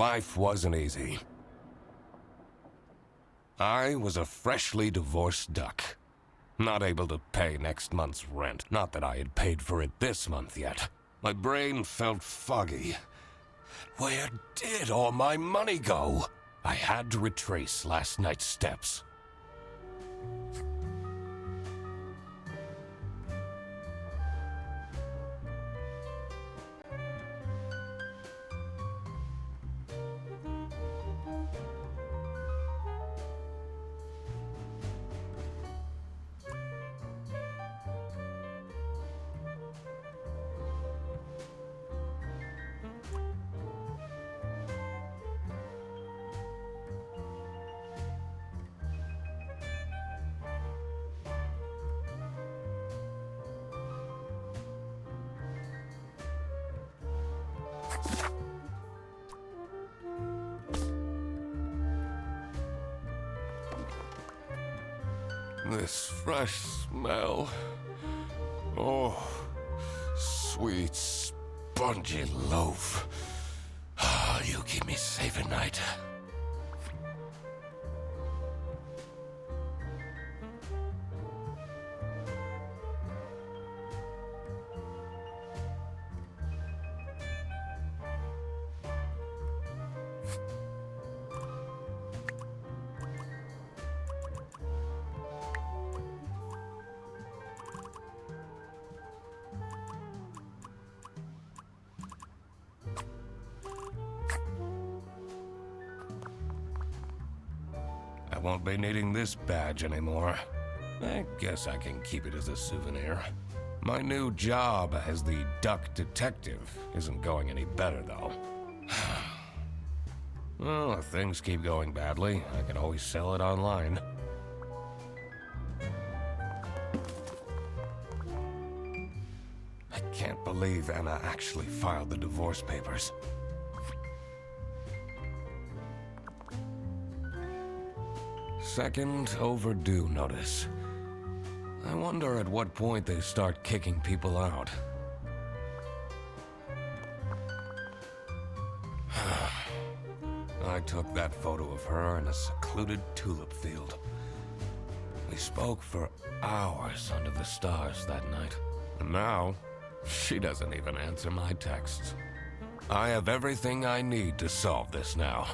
Life wasn't easy. I was a freshly divorced duck. Not able to pay next month's rent. Not that I had paid for it this month yet. My brain felt foggy. Where did all my money go? I had to retrace last night's steps. This fresh smell. Oh, sweet, spongy loaf. You keep me safe at night. I won't be needing this badge anymore. I guess I can keep it as a souvenir. My new job as the duck detective isn't going any better, though. Well, if things keep going badly, I can always sell it online. I can't believe Anna actually filed the divorce papers. Second overdue notice. I wonder at what point they start kicking people out. I took that photo of her in a secluded tulip field. We spoke for hours under the stars that night. And now, she doesn't even answer my texts. I have everything I need to solve this now.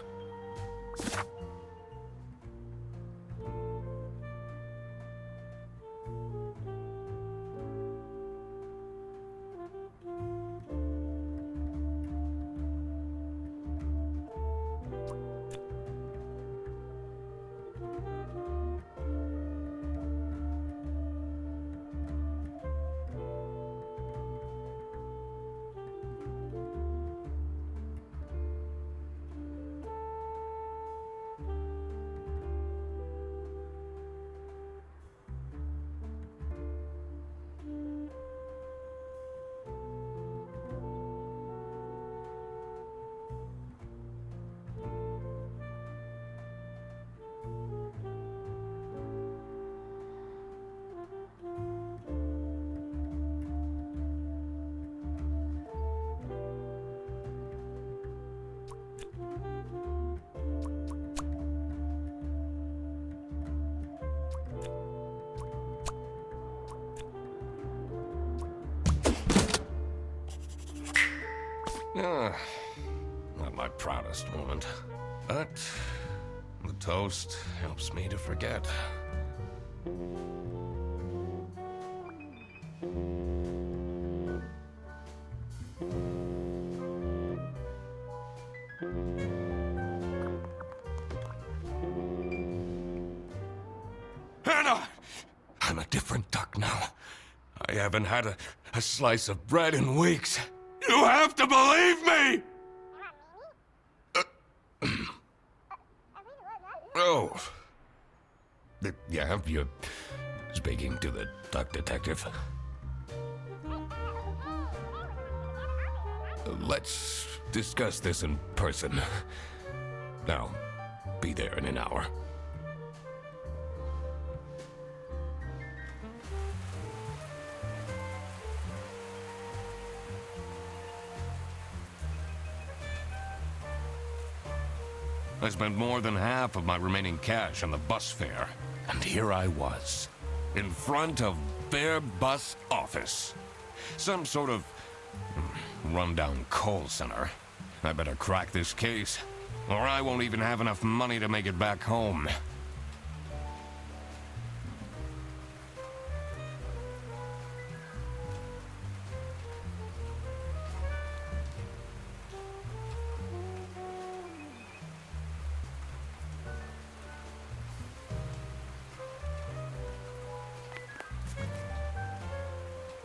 Not my proudest moment, but the toast helps me to forget. Anna! I'm a different duck now. I haven't had a slice of bread in weeks. You have to believe me! Oh. Yeah, you're speaking to the duck detective. Let's discuss this in person. I'll be there in an hour. I spent more than half of my remaining cash on the bus fare. And here I was, in front of their bus office. Some sort of rundown call center. I better crack this case, or I won't even have enough money to make it back home.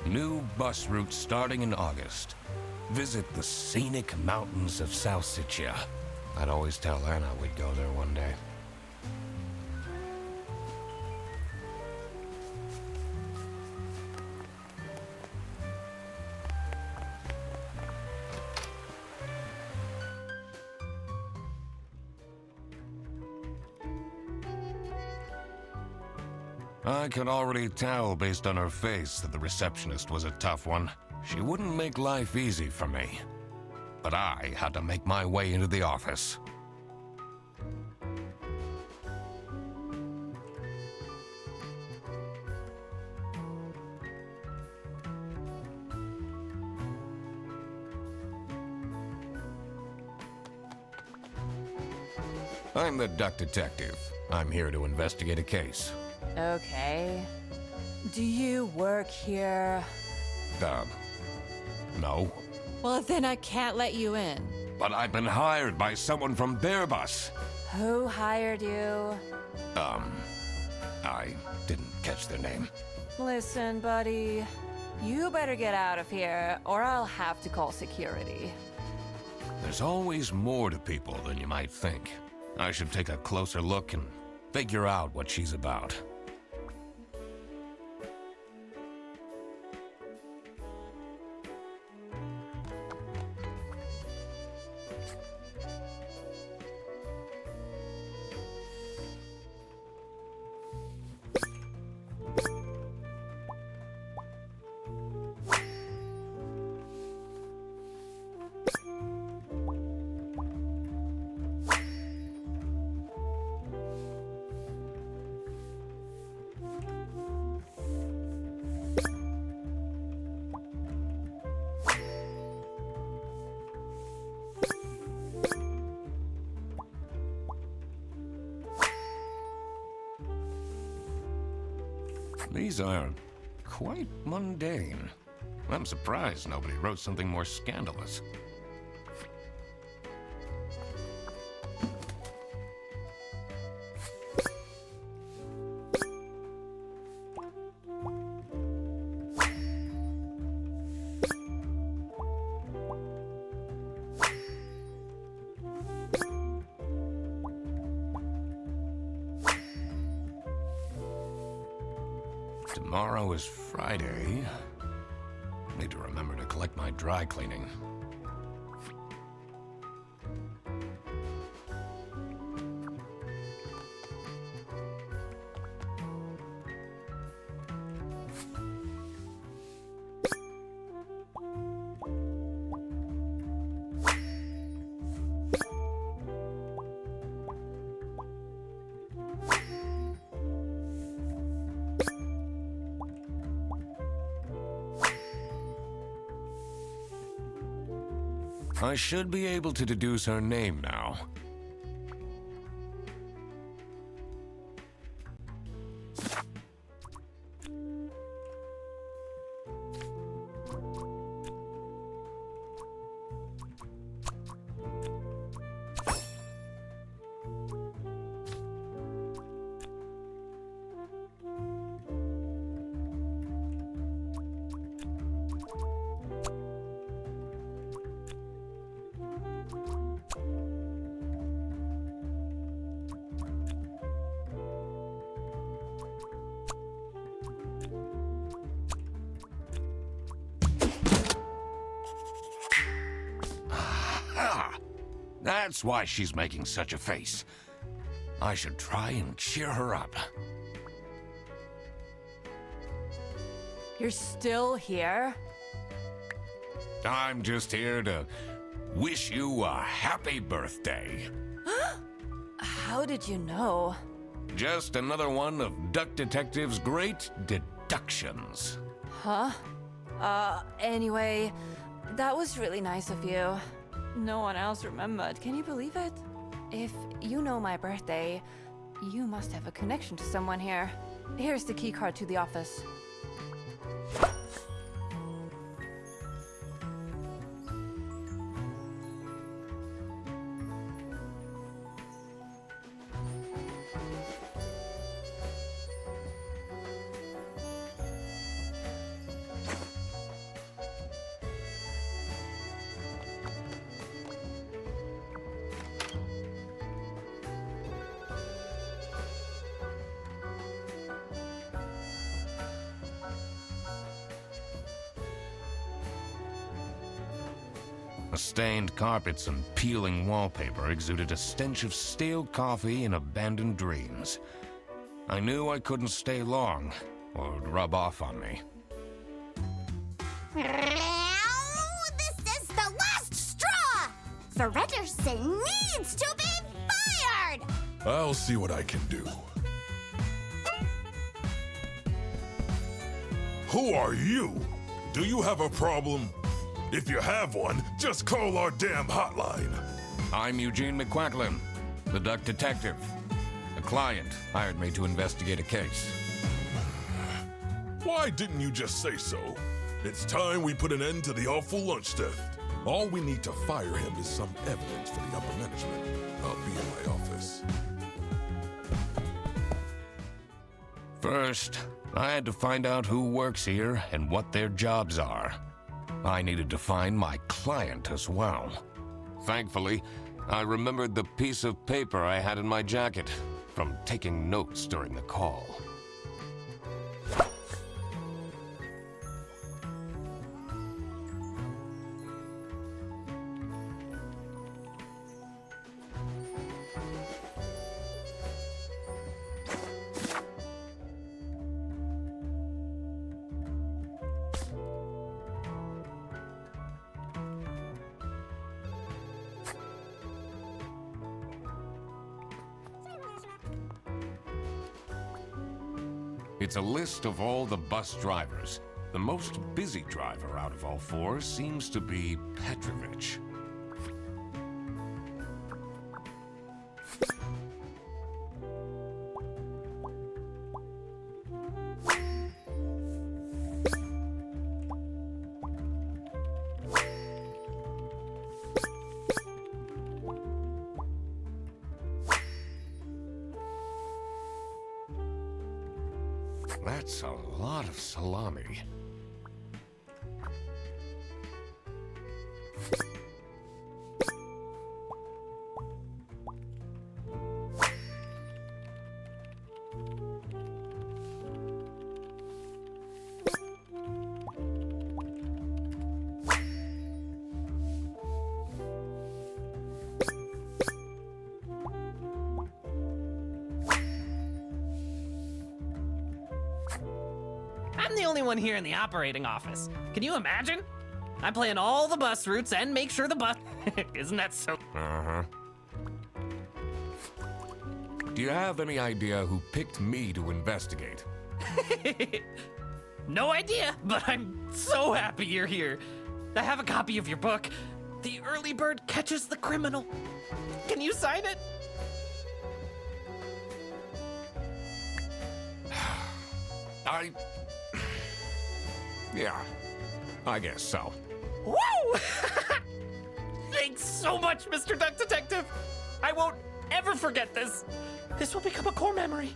New bus route starting in August. Visit the scenic mountains of Salsiccia. I'd always tell Anna we'd go there one day. I could already tell based on her face that the receptionist was a tough one. She wouldn't make life easy for me. But I had to make my way into the office. I'm the duck detective. I'm here to investigate a case. Okay. Do you work here? No. Well, then I can't let you in. But I've been hired by someone from their bus. Who hired you? I didn't catch their name. Listen, buddy. You better get out of here, or I'll have to call security. There's always more to people than you might think. I should take a closer look and figure out what she's about. These are quite mundane. I'm surprised nobody wrote something more scandalous. Tomorrow is Friday. Need to remember to collect my dry cleaning. I should be able to deduce her name now. That's why she's making such a face. I should try and cheer her up. You're still here? I'm just here to wish you a happy birthday. How did you know? Just another one of Duck Detective's great deductions. Huh? Anyway, that was really nice of you. No one else remembered, can you believe it? If you know my birthday, you must have a connection to someone here. Here's the keycard to the office. The stained carpets and peeling wallpaper exuded a stench of stale coffee and abandoned dreams. I knew I couldn't stay long, or it would rub off on me. This is the last straw! Surrender Singh needs to be fired! I'll see what I can do. Who are you? Do you have a problem? If you have one, just call our damn hotline. I'm Eugene McQuacklin, the Duck Detective. A client hired me to investigate a case. Why didn't you just say so? It's time we put an end to the awful lunch theft. All we need to fire him is some evidence for the upper management. I'll be in my office. First, I had to find out who works here and what their jobs are. I needed to find my client as well. Thankfully, I remembered the piece of paper I had in my jacket from taking notes during the call. It's a list of all the bus drivers. The most busy driver out of all four seems to be Petrovich. That's a lot of salami. I'm the only one here in the operating office. Can you imagine? I plan all the bus routes and make sure the bus... Isn't that so... Uh-huh. Do you have any idea who picked me to investigate? No idea, but I'm so happy you're here. I have a copy of your book, The Early Bird Catches the Criminal. Can you sign it? Yeah, I guess so. Woo! Thanks so much, Mr. Duck Detective. I won't ever forget this. This will become a core memory.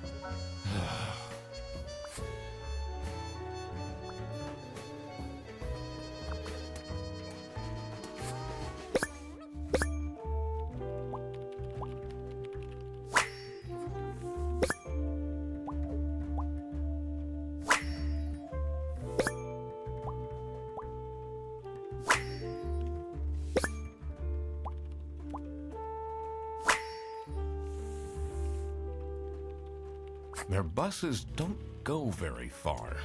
Their buses don't go very far.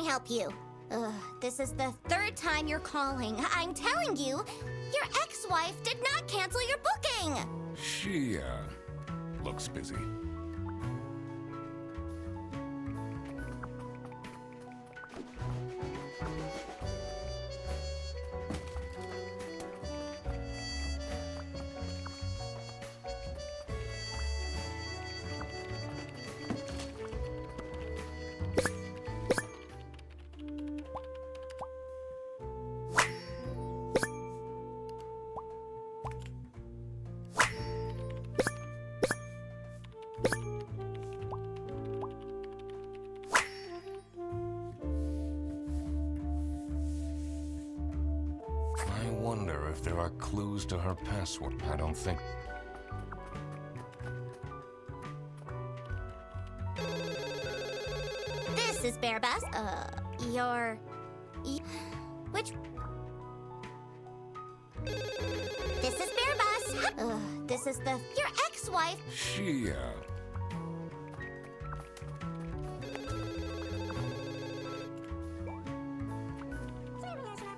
I help you? This is the third time you're calling. I'm telling you, your ex-wife did not cancel your booking. She, looks busy. I wonder if there are clues to her password. I don't think... This is Bear Bus. Which? This is Bear Bus. This is your ex-wife. She,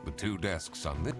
The two desks on this...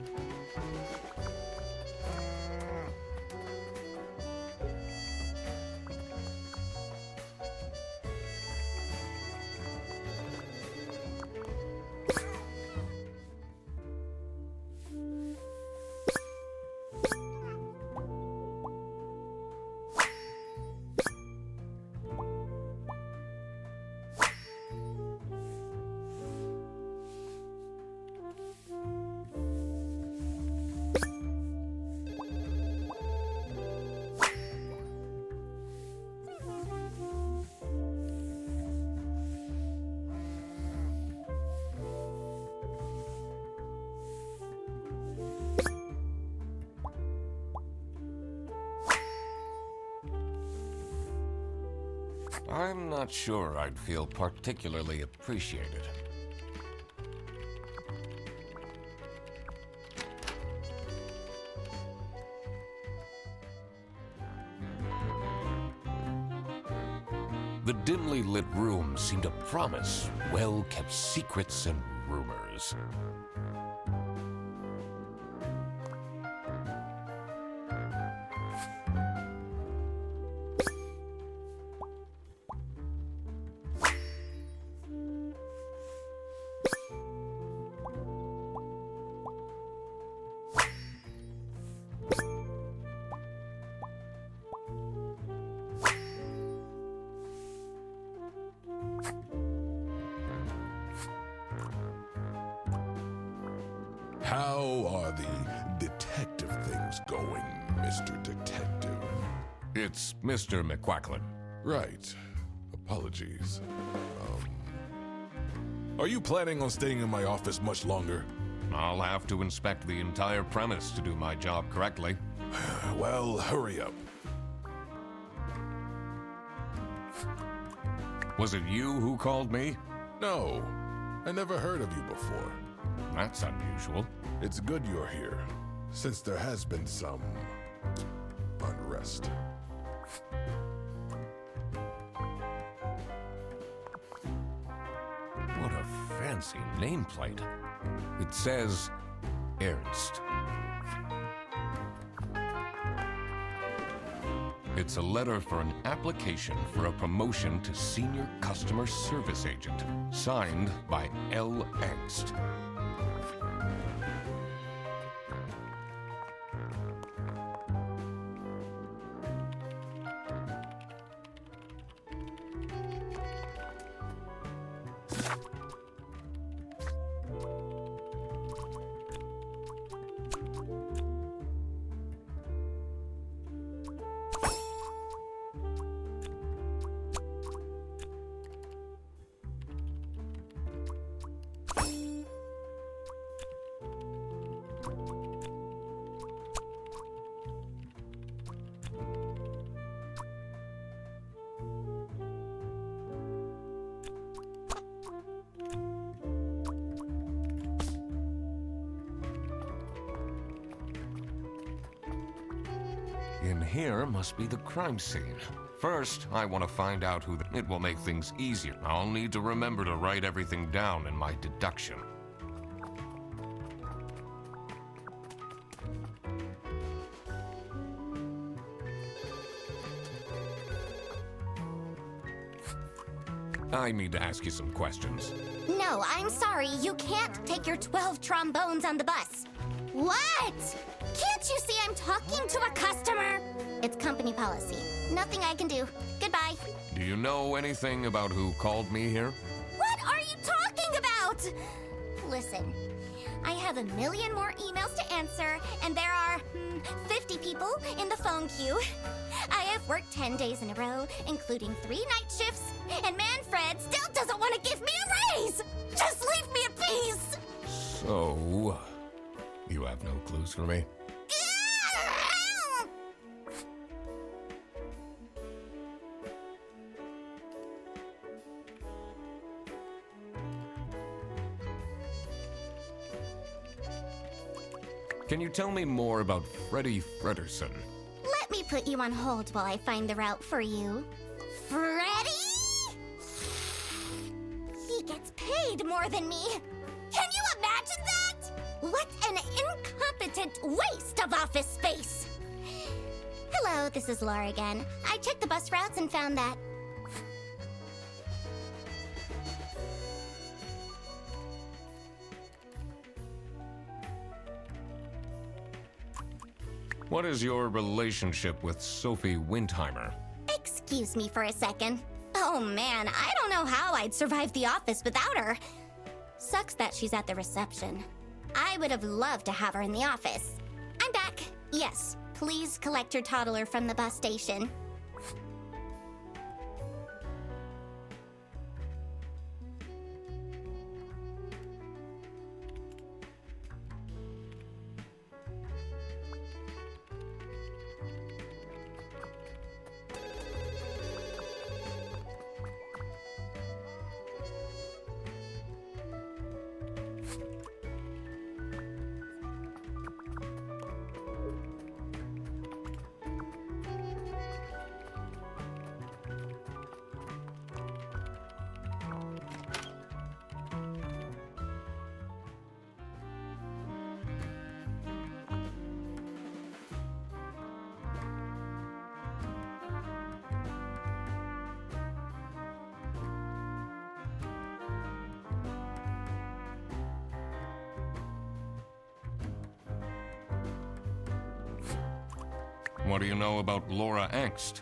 I'm not sure I'd feel particularly appreciated. The dimly lit room seemed to promise well-kept secrets and rumors. How are the detective things going, Mr. Detective? It's Mr. McQuacklin. Right. Apologies. Are you planning on staying in my office much longer? I'll have to inspect the entire premise to do my job correctly. Well, hurry up. Was it you who called me? No, I never heard of you before. That's unusual. It's good you're here, since there has been some unrest. What a fancy nameplate. It says Ernst. It's a letter for an application for a promotion to Senior Customer Service Agent, signed by L. Ernst. In here must be the crime scene. First, I want to find out who it will make things easier. I'll need to remember to write everything down in my deduction. I need to ask you some questions. No, I'm sorry. You can't take your 12 trombones on the bus. What? Can't you see I'm talking to a customer? It's company policy. Nothing I can do. Goodbye. Do you know anything about who called me here? What are you talking about? Listen, I have a million more emails to answer, and there are 50 people in the phone queue. I have worked 10 days in a row, including 3 night shifts, and Manfred still doesn't want to give me a raise! Just leave me in peace! So, you have no clues for me? Can you tell me more about Freddie Frederson? Let me put you on hold while I find the route for you. Freddy? He gets paid more than me. Can you imagine that? What an incompetent waste of office space. Hello, this is Laura again. I checked the bus routes and found that. What is your relationship with Sophie Windheimer? Excuse me for a second. Oh man, I don't know how I'd survive the office without her. Sucks that she's at the reception. I would have loved to have her in the office. I'm back. Yes, please collect your toddler from the bus station. What do you know about Laura Angst?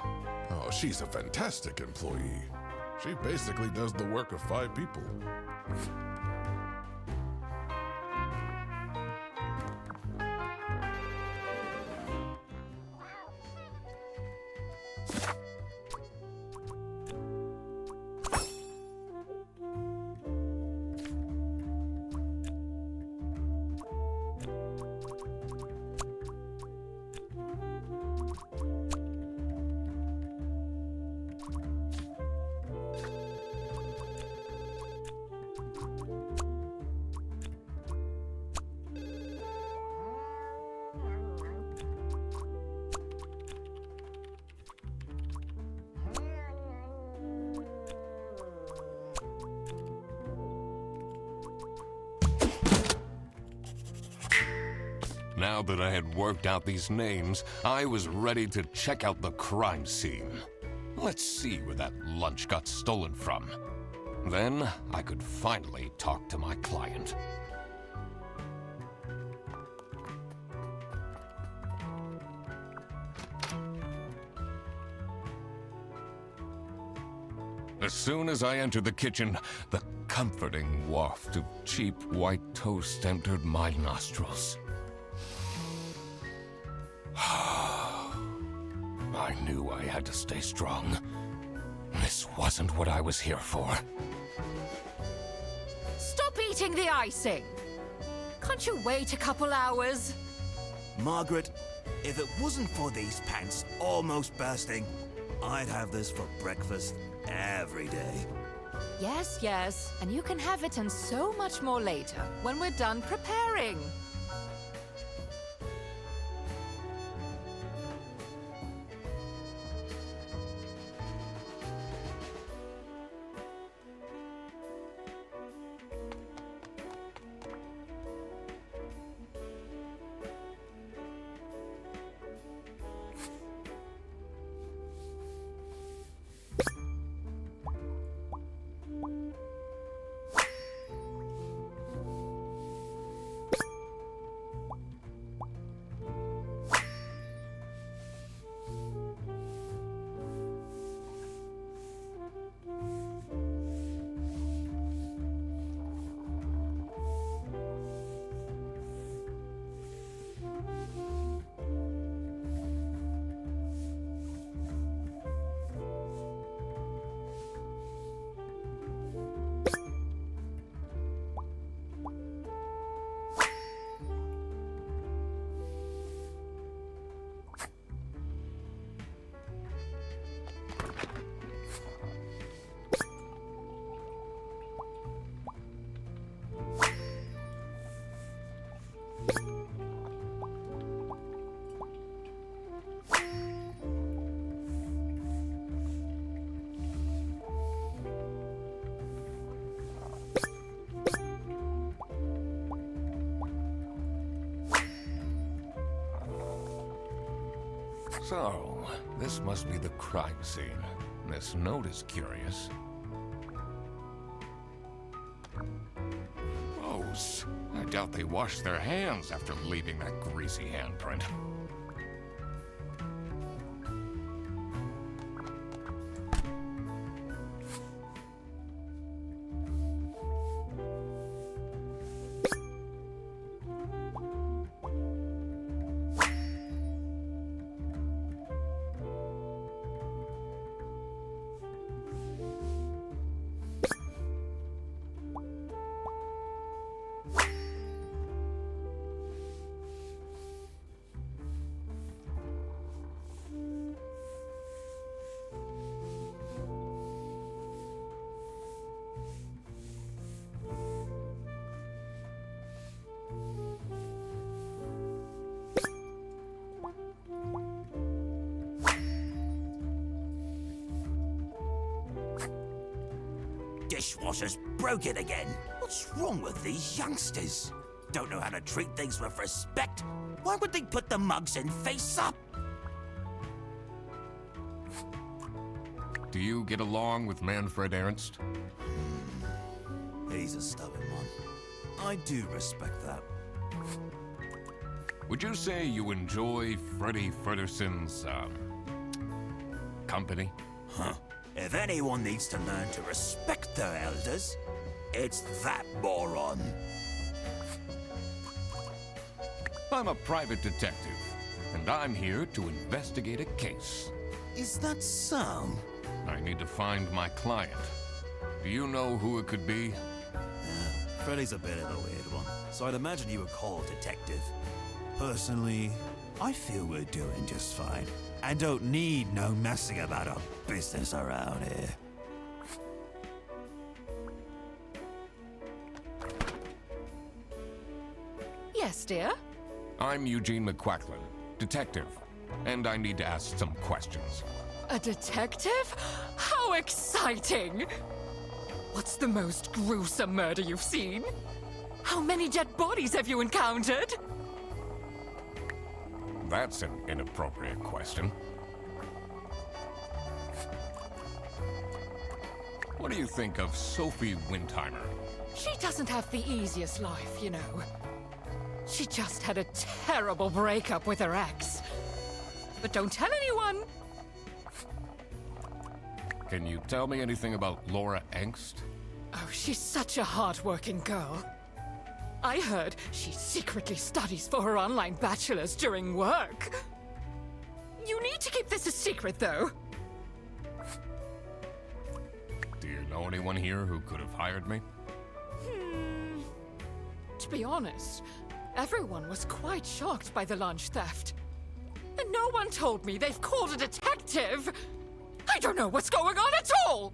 Oh, she's a fantastic employee. She basically does the work of 5 people. Now that I had worked out these names, I was ready to check out the crime scene. Let's see where that lunch got stolen from. Then I could finally talk to my client. As soon as I entered the kitchen, the comforting waft of cheap white toast entered my nostrils. I knew I had to stay strong. This wasn't what I was here for. Stop eating the icing! Can't you wait a couple hours? Margaret, if it wasn't for these pants almost bursting, I'd have this for breakfast every day. Yes, yes, and you can have it and so much more later, when we're done preparing. Oh, this must be the crime scene. This note is curious. Gross. I doubt they washed their hands after leaving that greasy handprint. Dishwasher's broken again. What's wrong with these youngsters? Don't know how to treat things with respect? Why would they put the mugs in face up? Do you get along with Manfred Ernst? He's a stubborn one. I do respect that. Would you say you enjoy Freddy Fredderson's, company? Huh. If anyone needs to learn to respect their elders, it's that moron. I'm a private detective, and I'm here to investigate a case. Is that so? I need to find my client. Do you know who it could be? Freddy's a bit of a weird one, so I'd imagine you would call detective. Personally, I feel we're doing just fine, and don't need no messing about our business around here. Yes, dear? I'm Eugene McQuacklin, detective, and I need to ask some questions. A detective? How exciting! What's the most gruesome murder you've seen? How many dead bodies have you encountered? That's an inappropriate question. What do you think of Sophie Windheimer? She doesn't have the easiest life, you know. She just had a terrible breakup with her ex. But don't tell anyone! Can you tell me anything about Laura Angst? Oh, she's such a hard-working girl. I heard she secretly studies for her online bachelor's during work. You need to keep this a secret, though. Do you know anyone here who could have hired me? To be honest, everyone was quite shocked by the lunch theft. And no one told me they've called a detective! I don't know what's going on at all!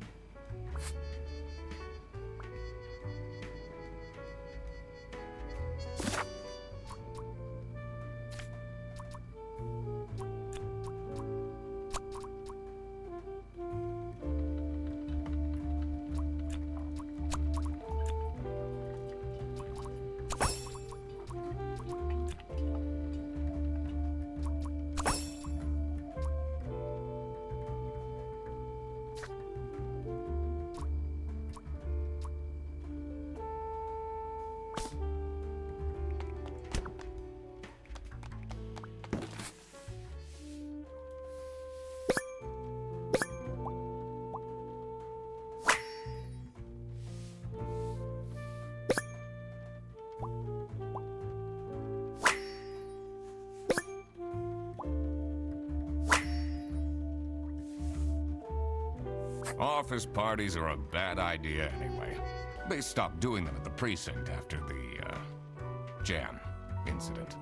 Office parties are a bad idea anyway. They stopped doing them at the precinct after the, jam incident.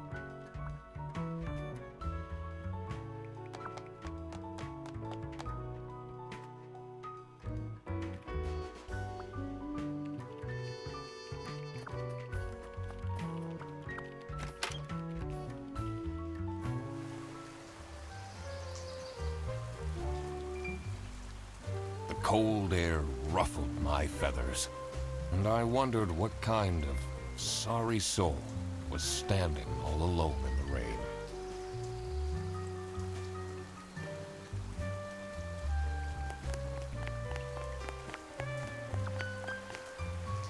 Cold air ruffled my feathers, and I wondered what kind of sorry soul was standing all alone in the rain.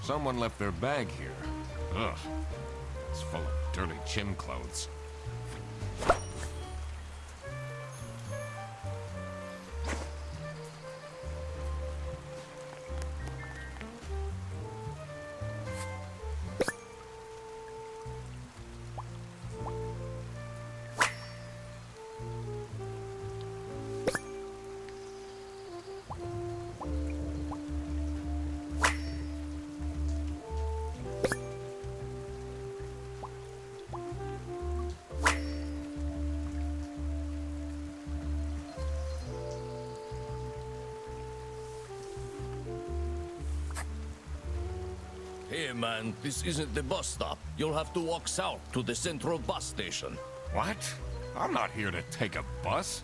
Someone left their bag here. Ugh. It's full of dirty gym clothes. Hey man, this isn't the bus stop. You'll have to walk south to the central bus station. What? I'm not here to take a bus.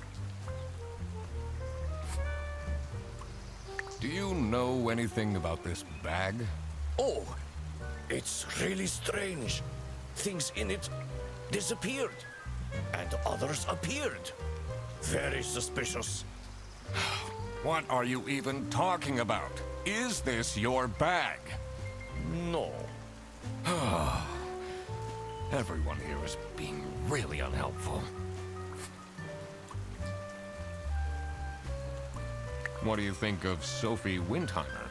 Do you know anything about this bag? Oh, it's really strange. Things in it disappeared, and others appeared. Very suspicious. What are you even talking about? Is this your bag? No. Everyone here is being really unhelpful. What do you think of Sophie Windheimer?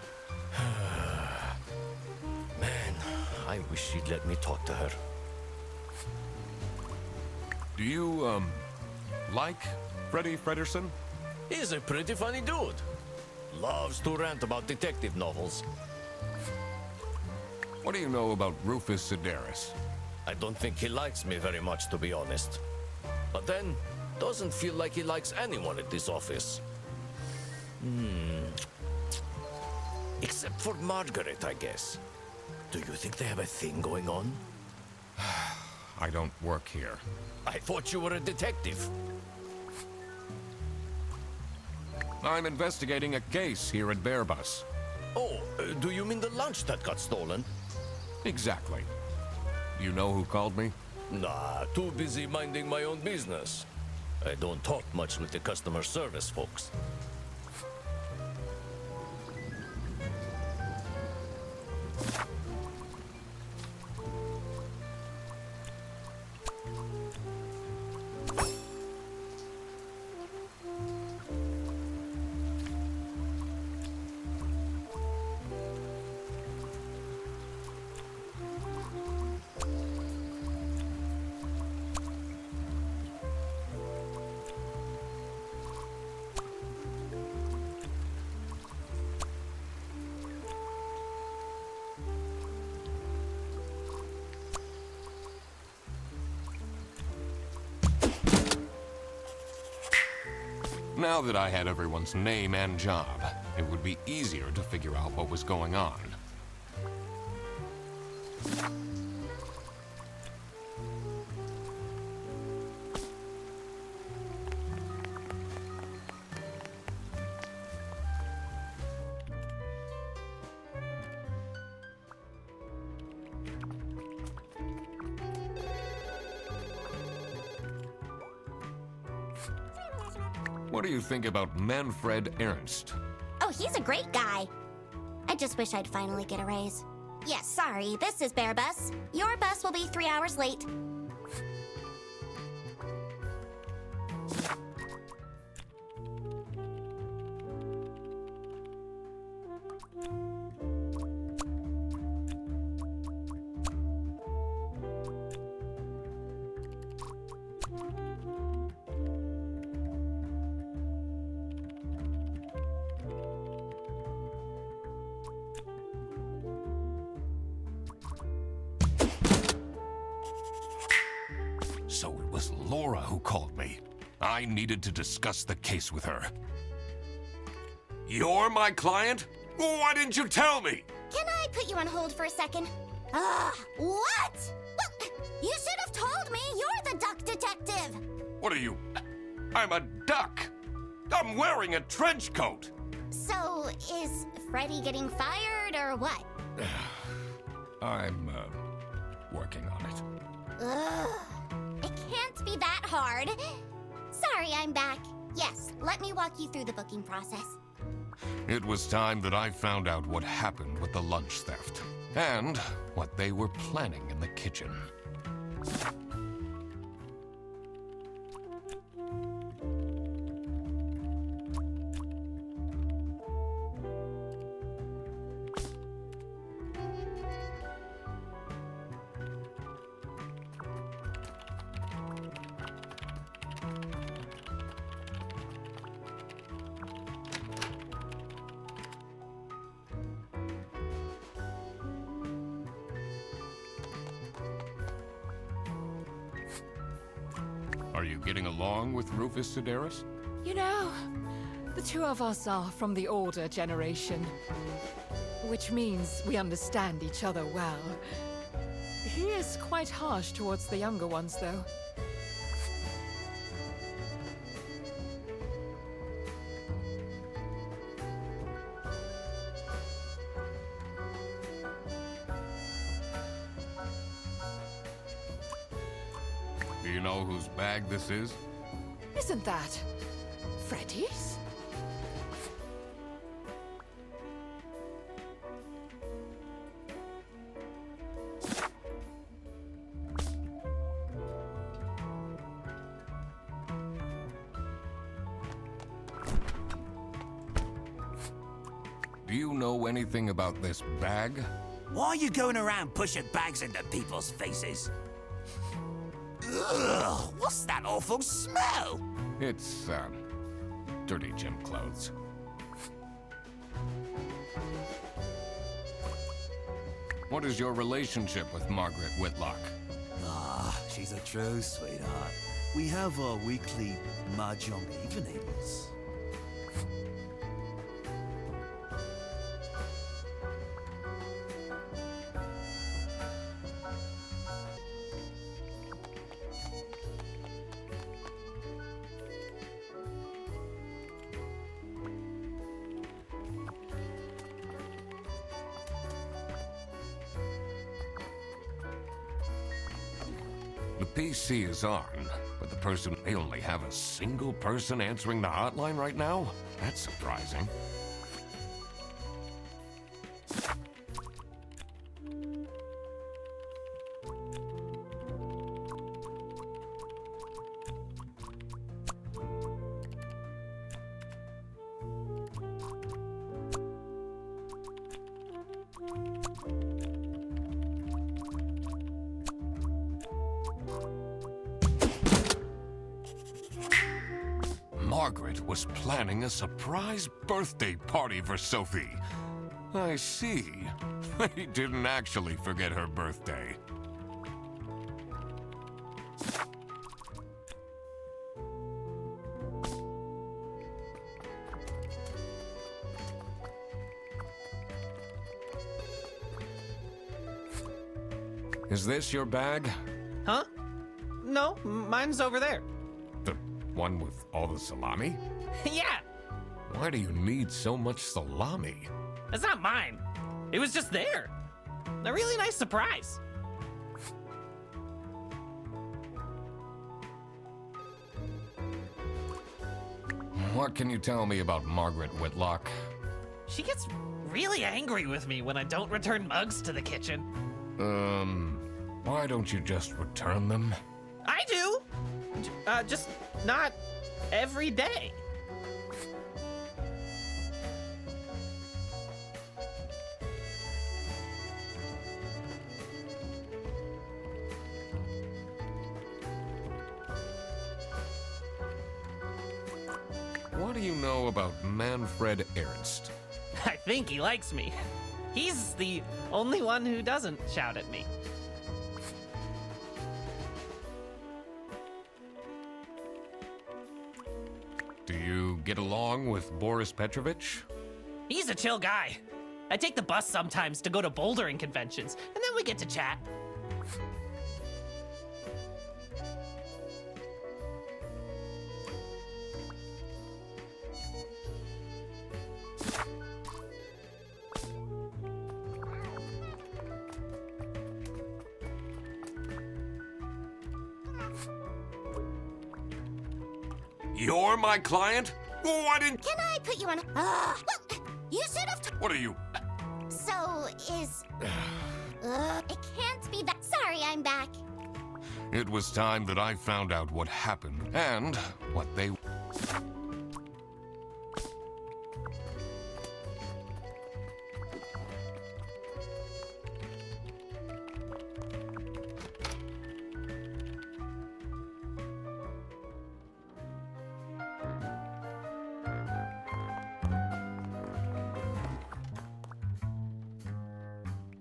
Man, I wish she'd let me talk to her. Do you, like Freddie Frederson? He's a pretty funny dude. Loves to rant about detective novels. What do you know about Rufus Sedaris? I don't think he likes me very much, to be honest. But then, doesn't feel like he likes anyone at this office. Except for Margaret, I guess. Do you think they have a thing going on? I don't work here. I thought you were a detective. I'm investigating a case here at Bearbus. Oh, do you mean the lunch that got stolen? Exactly. You know who called me? Nah, too busy minding my own business. I don't talk much with the customer service folks. Now that I had everyone's name and job, it would be easier to figure out what was going on. What do you think about Manfred Ernst? Oh, he's a great guy. I just wish I'd finally get a raise. Yes, sorry, this is Bear Bus. Your bus will be 3 hours late. So it was Laura who called me. I needed to discuss the case with her. You're my client? Why didn't you tell me? Can I put you on hold for a second? What? Well, you should have told me. You're the duck detective. What are you? I'm a duck. I'm wearing a trench coat. So, is Freddy getting fired or what? I'm, working on it. Ugh. It can't be that hard. Sorry, I'm back. Yes, let me walk you through the booking process. It was time that I found out what happened with the lunch theft. And what they were planning in the kitchen. Are you getting along with Rufus Sedaris? You know, the two of us are from the older generation, which means we understand each other well. He is quite harsh towards the younger ones, though. Do you know whose bag this is? Isn't that Freddy's? Do you know anything about this bag? Why are you going around pushing bags into people's faces? Ugh, what's that awful smell? It's, dirty gym clothes. What is your relationship with Margaret Whitlock? Ah, she's a true sweetheart. We have our weekly mahjong evenings. The PC is on, but they only have a single person answering the hotline right now? That's surprising. Margaret was planning a surprise birthday party for Sophie. I see. They didn't actually forget her birthday. Is this your bag? Huh? No, mine's over there. The one with all the salami? Yeah, Why do you need so much salami? it's not mine. It was just there. A really nice surprise. What can you tell me about Margaret Whitlock? She gets really angry with me when I don't return mugs to the kitchen. Why don't you just return them? I do! Just not every day. What do you know about Manfred Ernst? I think he likes me. He's the only one who doesn't shout at me. Do you get along with Boris Petrovich? He's a chill guy. I take the bus sometimes to go to bouldering conventions, and then we get to chat. You're my client? Why didn't... Can I put you on? Well, you should have. What are you... So, So, is... it can't be that... Sorry, I'm back. It was time that I found out what happened and what they...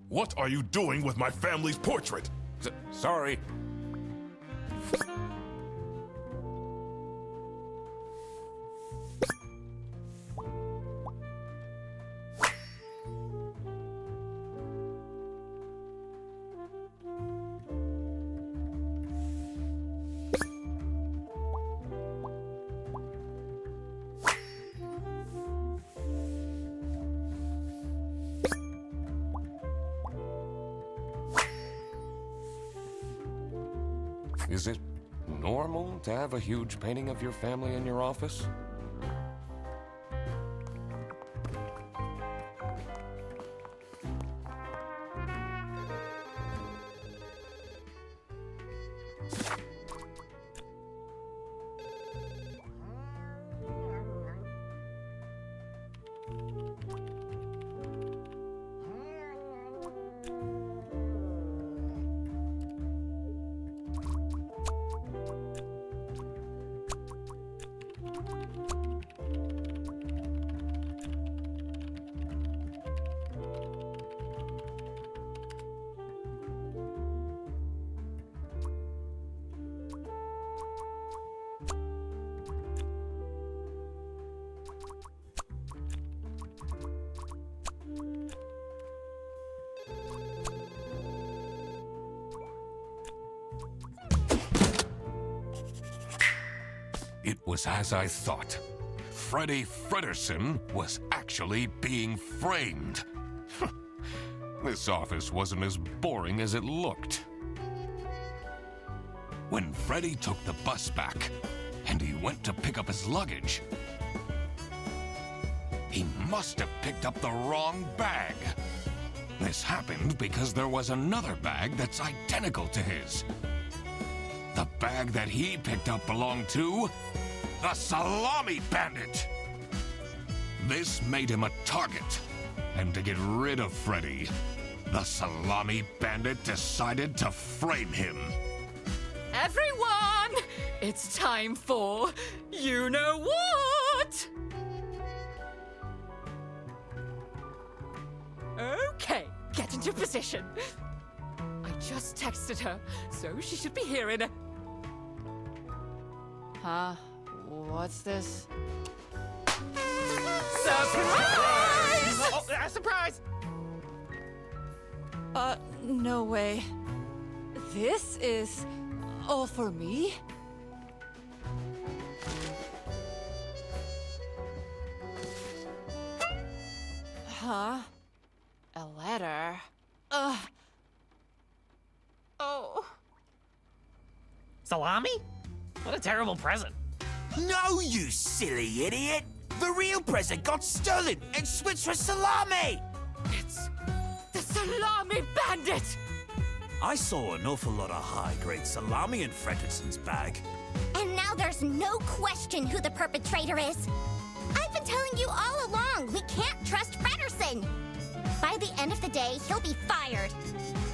What are you doing with my family's portrait? Sorry. Is it normal to have a huge painting of your family in your office? It was as I thought. Freddy Fredersen was actually being framed. This office wasn't as boring as it looked. When Freddy took the bus back, and he went to pick up his luggage, he must have picked up the wrong bag. This happened because there was another bag that's identical to his. The bag that he picked up belonged to the Salami Bandit. This made him a target, and to get rid of Freddy, the Salami Bandit decided to frame him. Everyone, it's time for you know what? Okay, get into position. I just texted her, so she should be here in a... Huh? What's this? Surprise! Oh, surprise! No way. This is all for me? Huh? A letter? Oh. Salami? What a terrible present. No, you silly idiot! The real present got stolen and switched for salami! It's the Salami Bandit! I saw an awful lot of high-grade salami in Fredersen's bag. And now there's no question who the perpetrator is. I've been telling you all along, we can't trust Fredersen. By the end of the day, he'll be fired.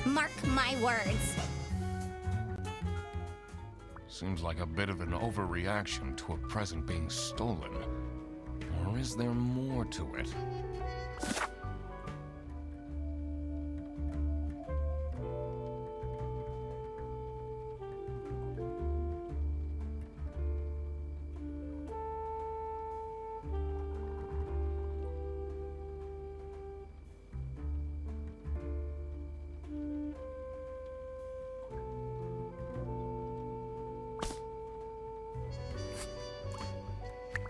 Mark my words. Seems like a bit of an overreaction to a present being stolen. Or is there more to it?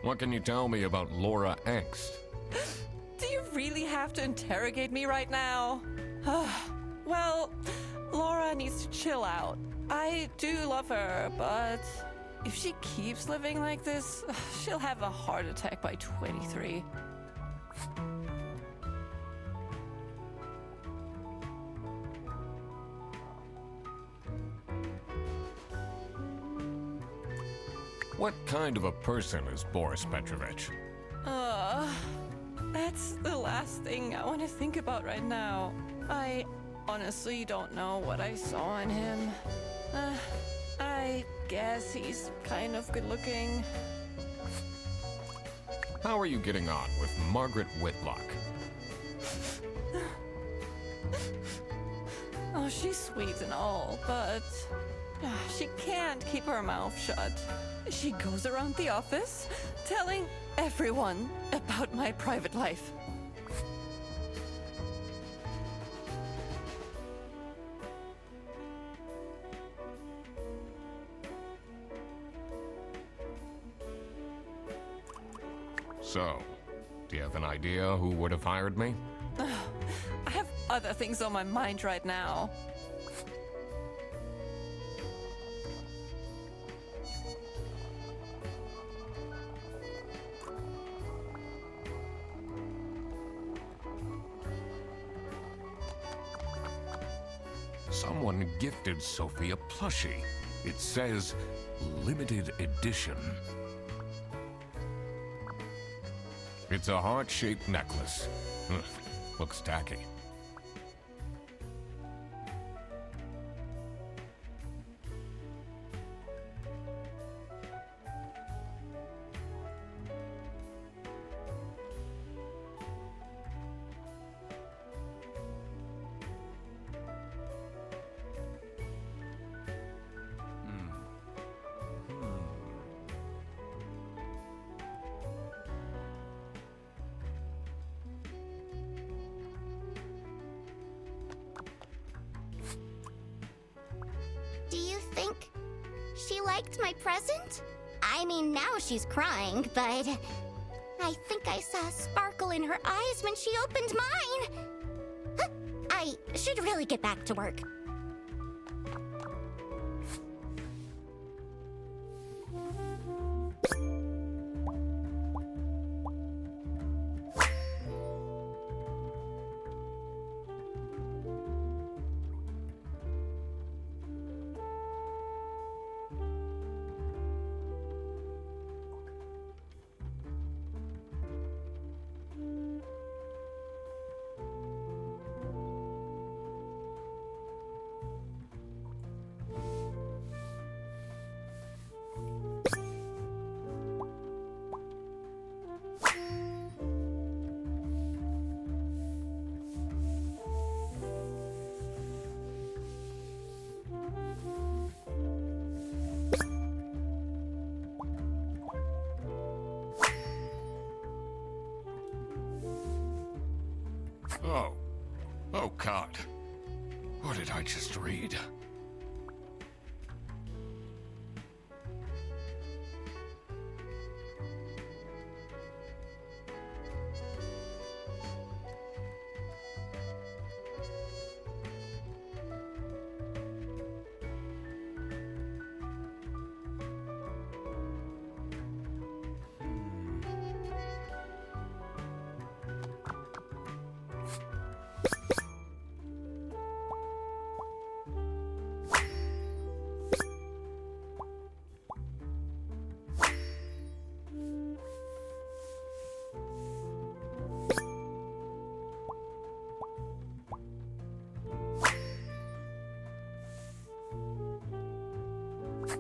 What can you tell me about Laura Angst? Do you really have to interrogate me right now? Well, Laura needs to chill out. I do love her, but if she keeps living like this, she'll have a heart attack by 23. What kind of a person is Boris Petrovich? That's the last thing I want to think about right now. I honestly don't know what I saw in him. I guess he's kind of good looking. How are you getting on with Margaret Whitlock? Oh, she's sweet and all, but she can't keep her mouth shut. She goes around the office telling everyone about my private life. So, do you have an idea who would have hired me? I have other things on my mind right now. Someone gifted Sophie a plushie. It says limited edition. It's a heart-shaped necklace. Looks tacky. Do you think she liked my present? I mean, now she's crying, but I think I saw a sparkle in her eyes when she opened mine. Huh, I should really get back to work. Oh God. What did I just read?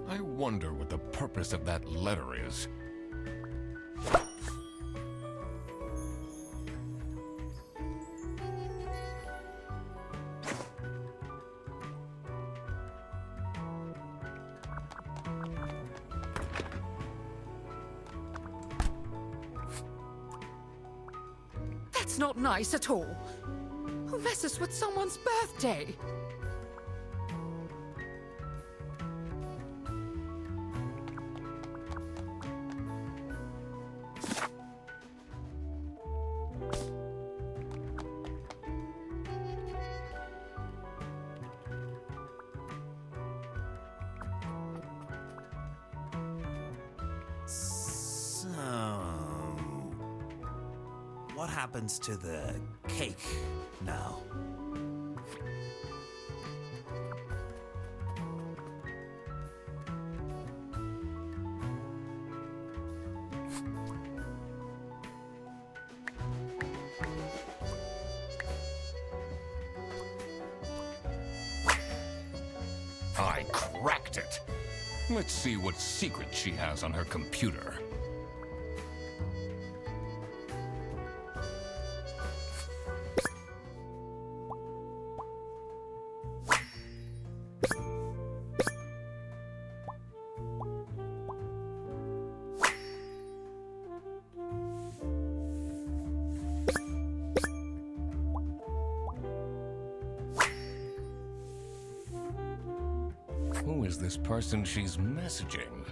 I wonder what the purpose of that letter is. That's not nice at all. Who messes with someone's birthday? So, what happens to the cake now? cracked it. Let's see what secret she has on her computer. Who is this person she's messaging?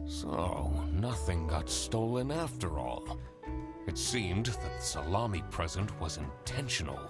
So, nothing got stolen after all. It seemed that the salami present was intentional.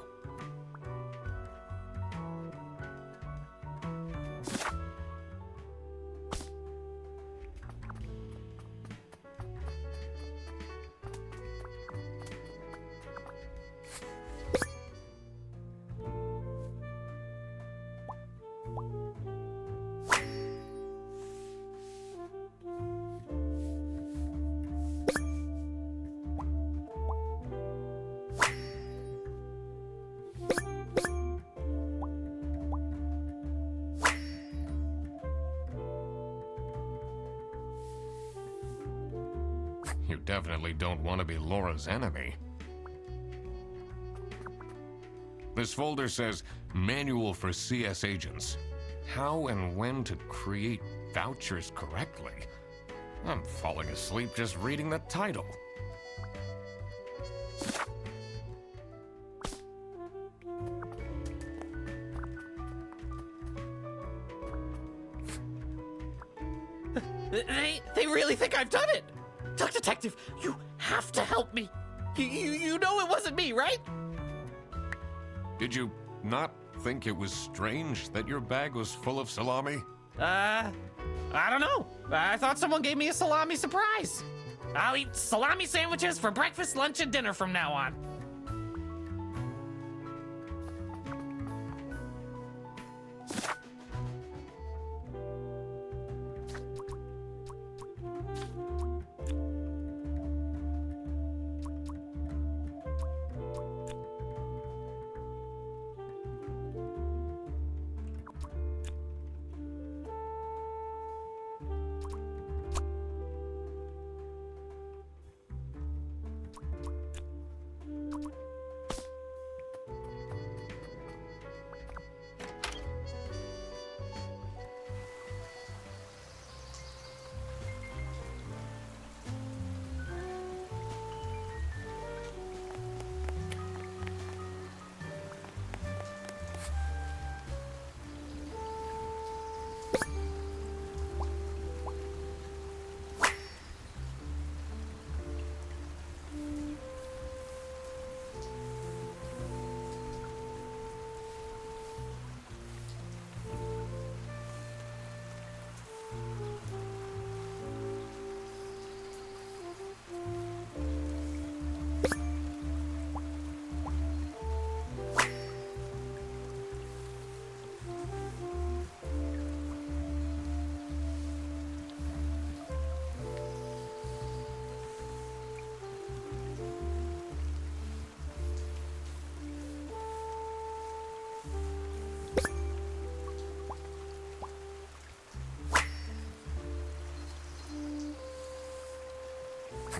You definitely don't want to be Laura's enemy. This folder says, Manual for CS Agents. How and when to create vouchers correctly. I'm falling asleep just reading the title. They really think I've done it! Duck Detective, you have to help me! You know it wasn't me, right? Did you not think it was strange that your bag was full of salami? I don't know. I thought someone gave me a salami surprise. I'll eat salami sandwiches for breakfast, lunch, and dinner from now on.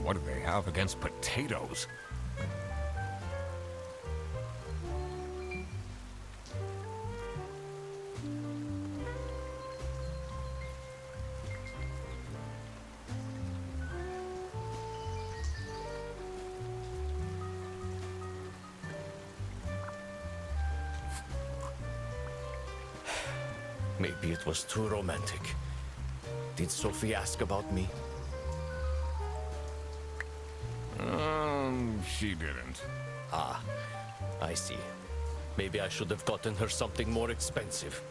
What do they have against potatoes? Maybe it was too romantic. Did Sophie ask about me? She didn't. Ah, I see. Maybe I should have gotten her something more expensive.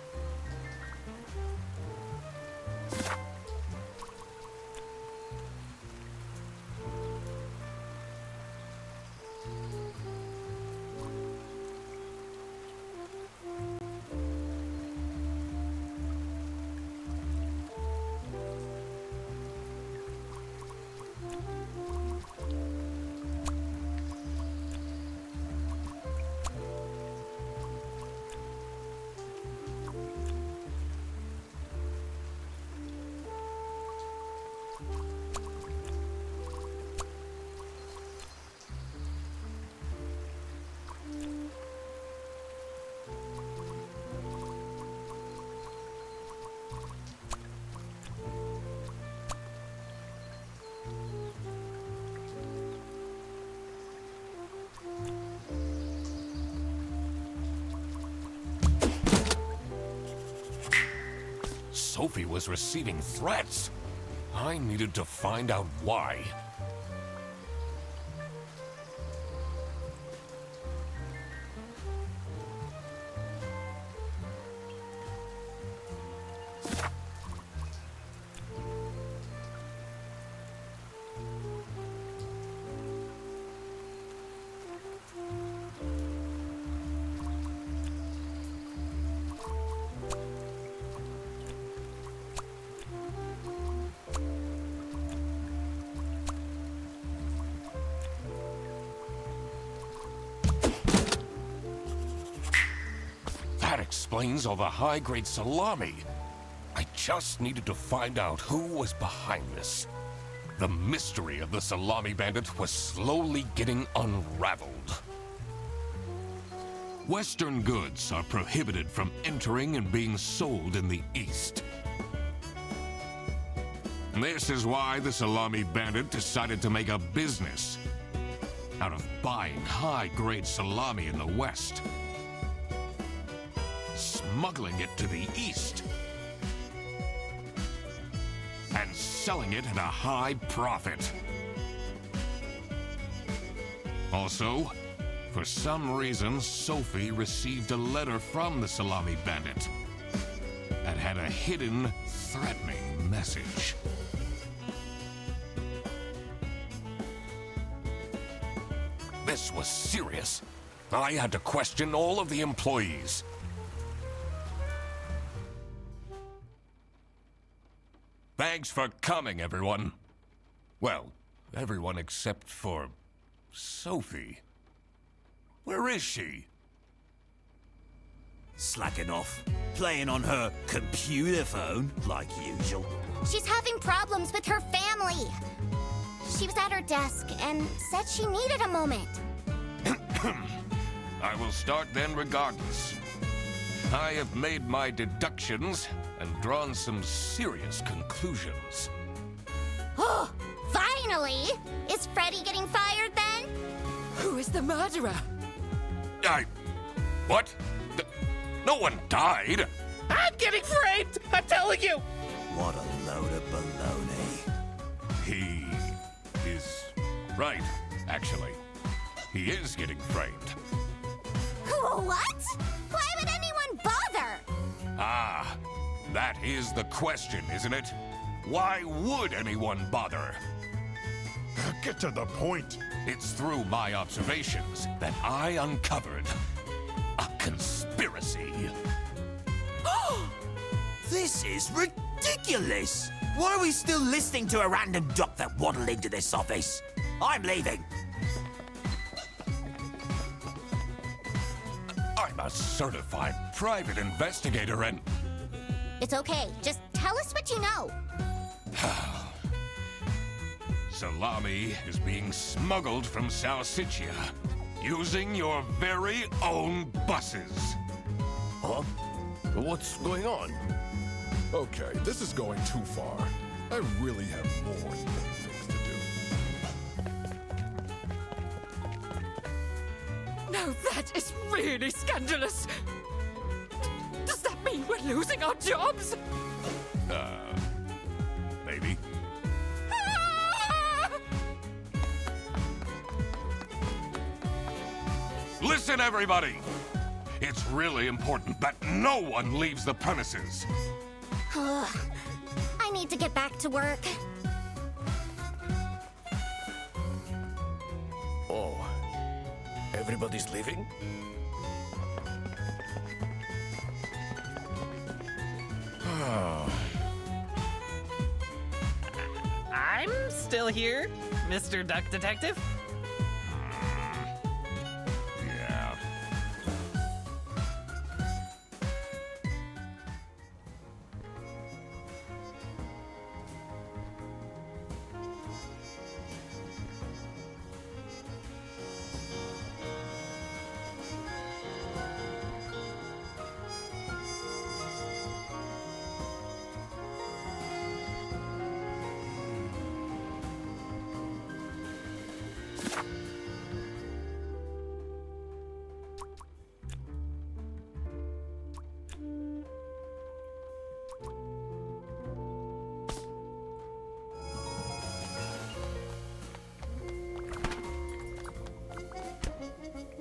Sophie was receiving threats. I needed to find out why. That explains all the high-grade salami. I just needed to find out who was behind this. The mystery of the salami bandit was slowly getting unraveled. Western goods are prohibited from entering and being sold in the East. This is why the salami bandit decided to make a business out of buying high-grade salami in the West, smuggling it to the East, and selling it at a high profit. Also, for some reason, Sophie received a letter from the salami bandit that had a hidden, threatening message. This was serious. I had to question all of the employees. Thanks for coming, everyone. Well, everyone except for Sophie. Where is she? Slacking off. Playing on her computer phone, like usual. She's having problems with her family. She was at her desk and said she needed a moment. I will start then regardless. I have made my deductions and drawn some serious conclusions. Oh, finally! Is Freddy getting fired then? Who is the murderer? What? No one died. I'm getting framed! I'm telling you! What a load of baloney. He is right, actually. He is getting framed. What? Why would anyone bother? Ah, that is the question, isn't it? Why would anyone bother? Get to the point. It's through my observations that I uncovered a conspiracy. This is ridiculous! Why are we still listening to a random doc that waddled into this office? I'm leaving. I'm a certified private investigator and... It's okay. Just tell us what you know. Salami is being smuggled from Salsiccia using your very own buses. Huh? What's going on? Okay, this is going too far. I really have more important things to do. Now that is really scandalous. Does that mean We're losing our jobs? Maybe. Ah! Listen, everybody! It's really important that no one leaves the premises. I need to get back to work. Oh, everybody's leaving? I'm still here, Mr. Duck Detective. Yeah.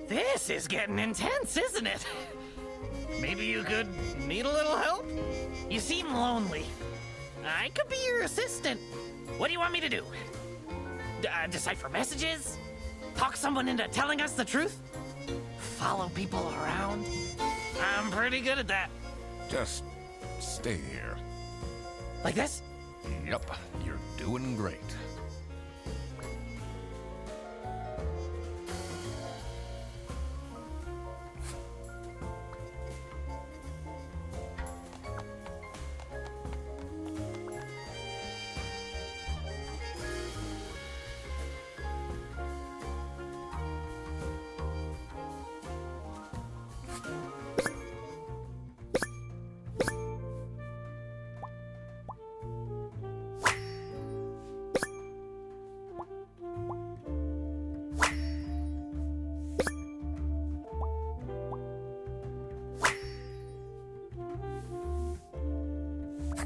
This is getting intense, isn't it? Maybe you could need a little help? You seem lonely. I could be your assistant. What do you want me to do? Decipher messages? Talk someone into telling us the truth? Follow people around? I'm pretty good at that. Just stay here. Like this? Yep, you're doing great.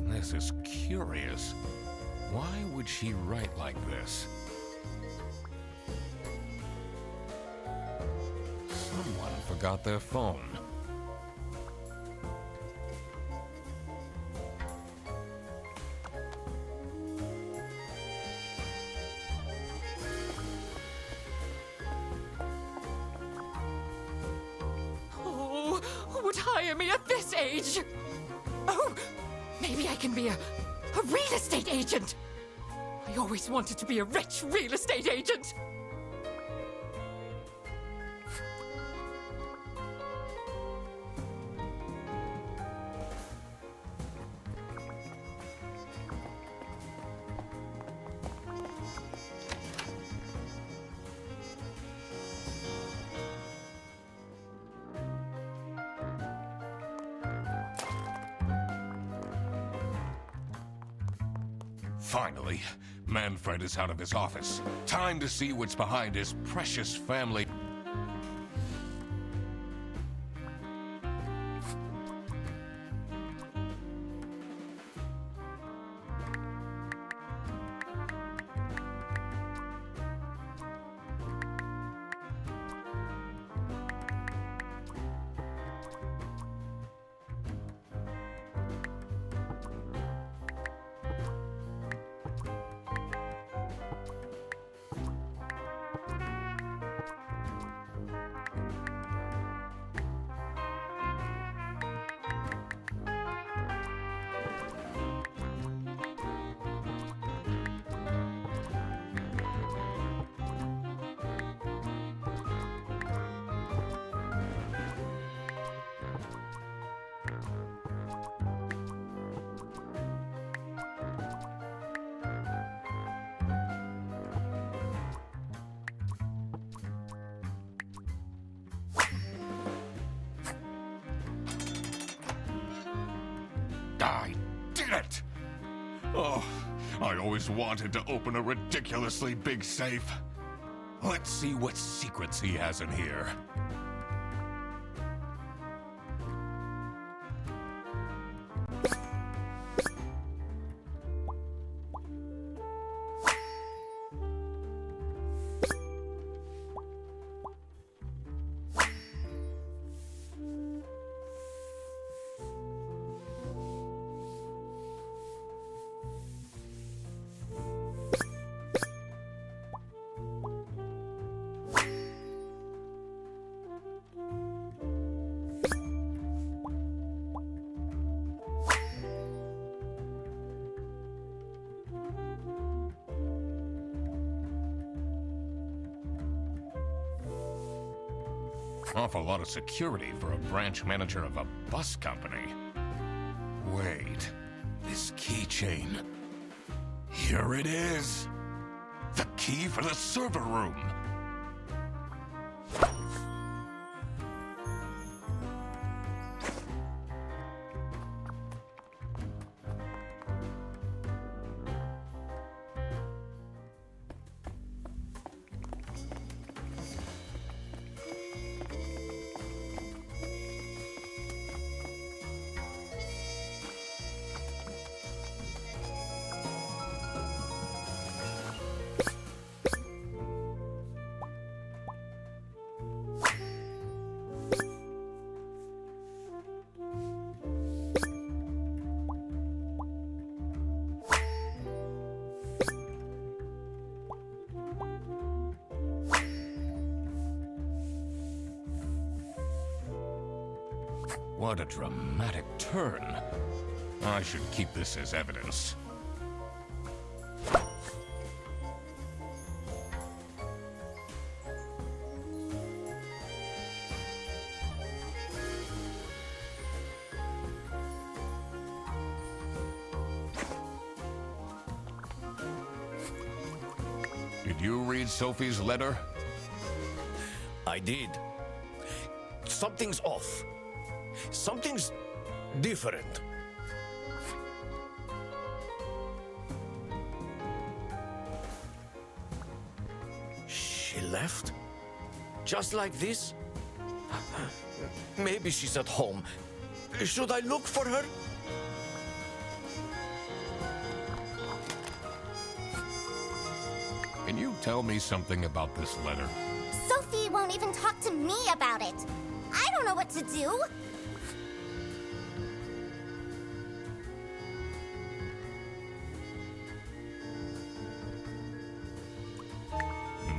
This is curious. Why would she write like this? Someone forgot their phone. Oh, who would hire me at this age? Oh, maybe I can be a real estate agent. I always wanted to be a rich real estate agent. Finally, Manfred is out of his office. Time to see what's behind his precious family. I did it! Oh, I always wanted to open a ridiculously big safe. Let's see what secrets he has in here. Awful lot of security for a branch manager of a bus company. Wait, this keychain. Here it is. The key for the server room. What a dramatic turn. I should keep this as evidence. Did you read Sophie's letter? I did. Something's off. Something's different. She left? Just like this? Maybe she's at home. Should I look for her? Can you tell me something about this letter? Sophie won't even talk to me about it. I don't know what to do.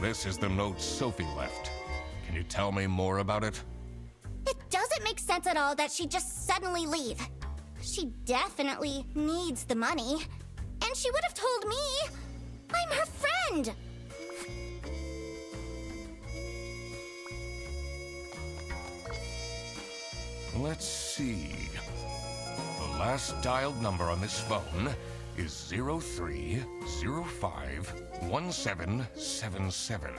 This is the note Sophie left. Can you tell me more about it? It doesn't make sense at all that she'd just suddenly leave. She definitely needs the money. And she would have told me. I'm her friend. Let's see. The last dialed number on this phone is 03051777.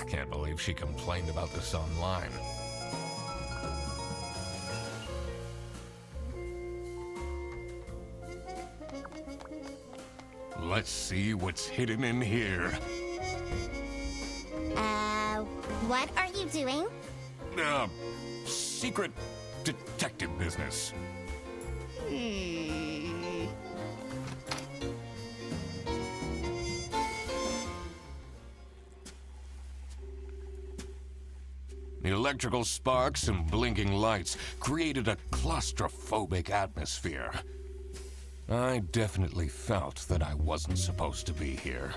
Can't believe she complained about this online. Let's see what's hidden in here. What are you doing? Secret detective business. The electrical sparks and blinking lights created a claustrophobic atmosphere. I definitely felt that I wasn't supposed to be here.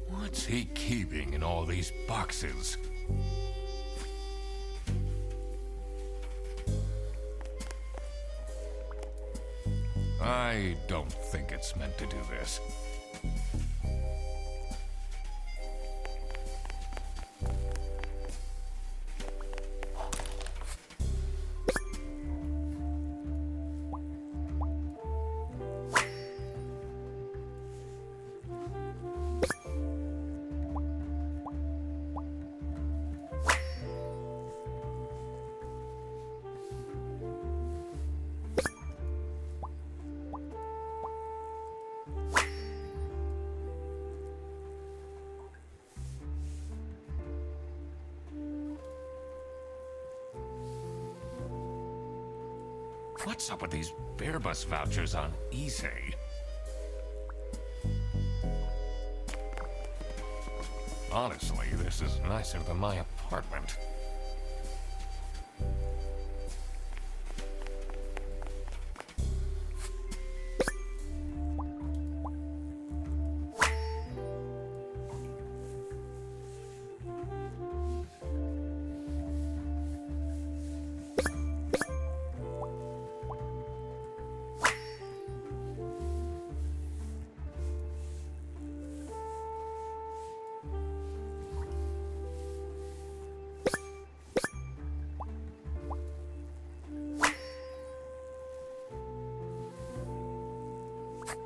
What's he keeping in all these boxes? I don't think it's meant to do this. What's up with these bear bus vouchers on eBay? Honestly, this is nicer than my apartment.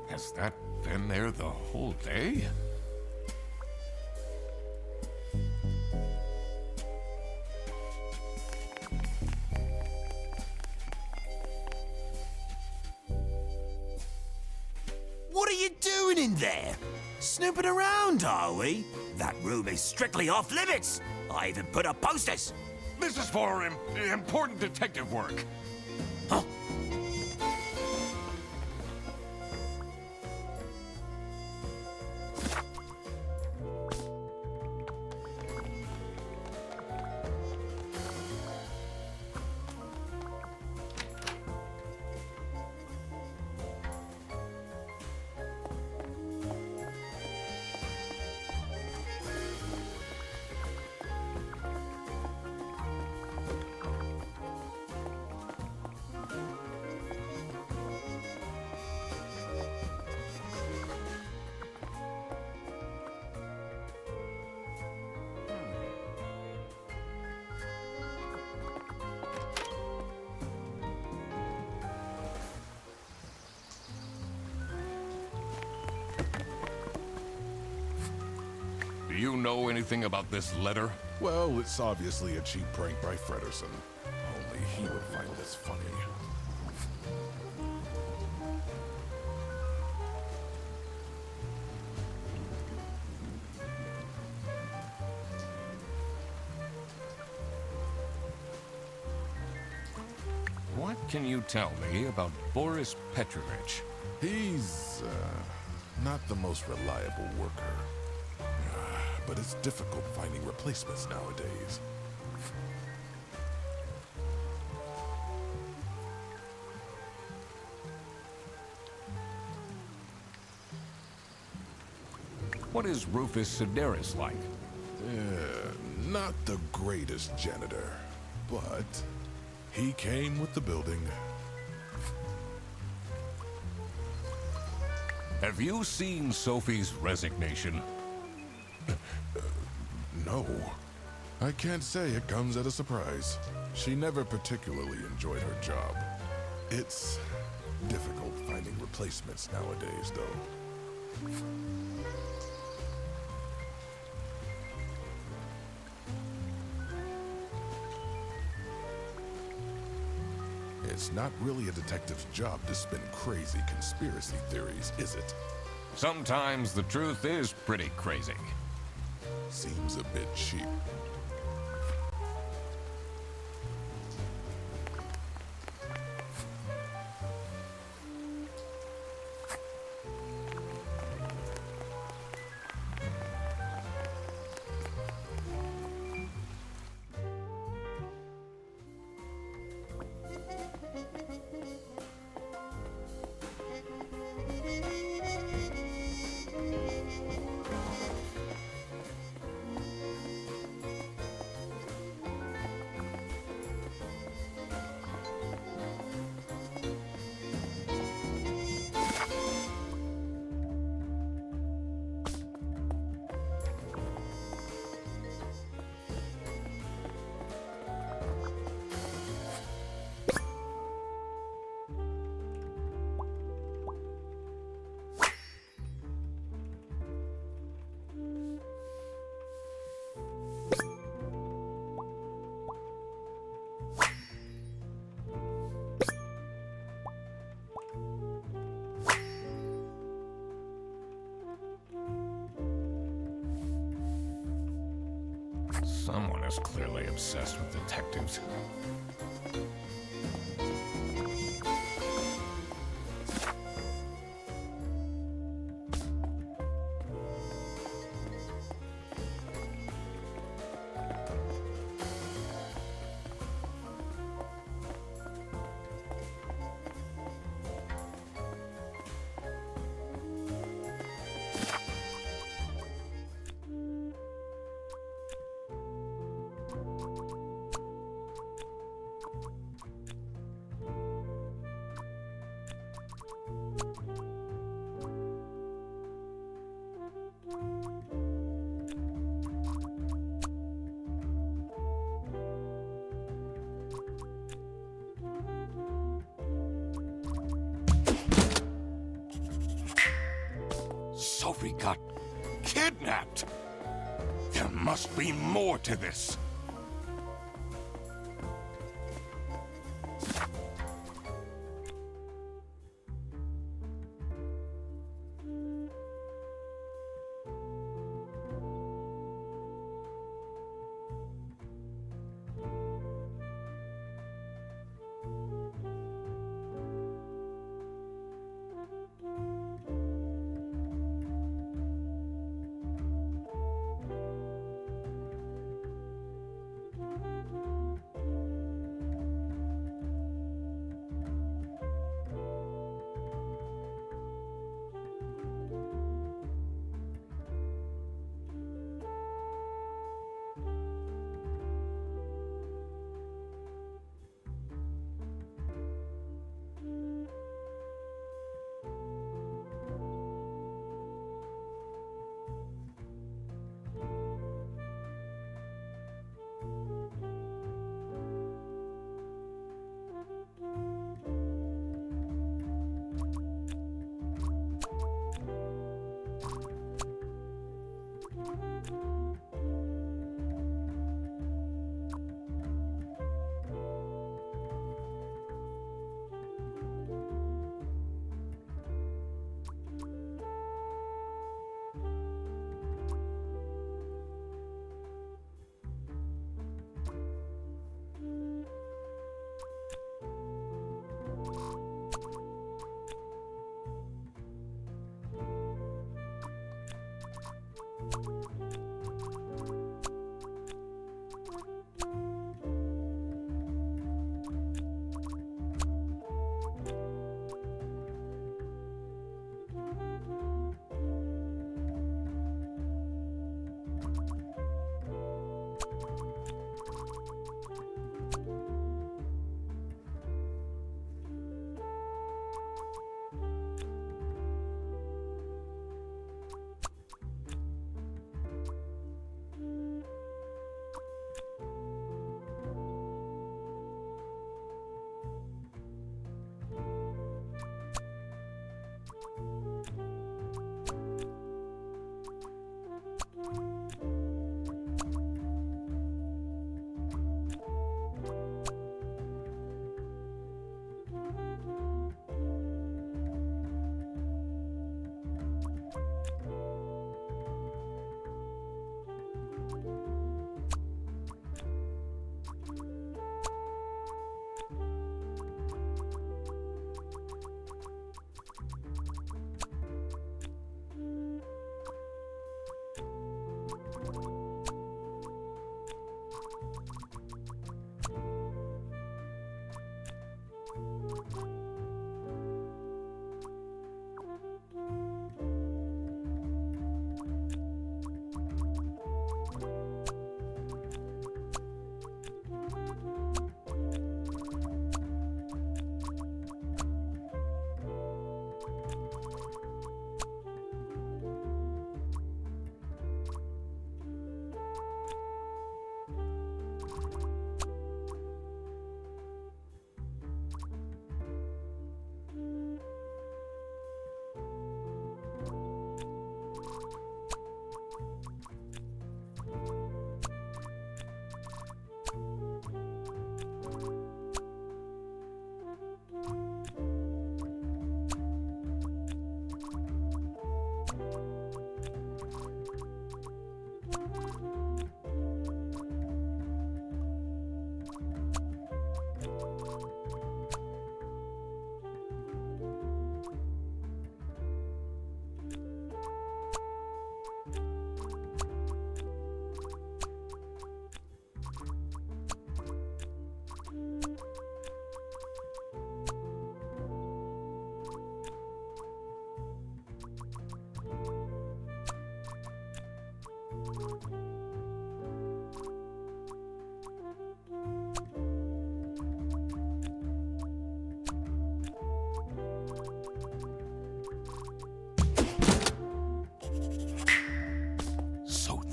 Has that been there the whole day? What are you doing in there? Snooping around, are we? That room is strictly off limits. I even put up posters. This is for important detective work. Huh? Do you know anything about this letter? Well, it's obviously a cheap prank by Frederson. Only he would find this funny. What can you tell me about Boris Petrovich? He's, not the most reliable worker. But it's difficult finding replacements nowadays. What is Rufus Sedaris like? Not the greatest janitor, but he came with the building. Have you seen Sophie's resignation? No. I can't say it comes at a surprise. She never particularly enjoyed her job. It's difficult finding replacements nowadays, though. It's not really a detective's job to spin crazy conspiracy theories, is it? Sometimes the truth is pretty crazy. Seems a bit cheap. Someone is clearly obsessed with detectives. Sophie got kidnapped. There must be more to this.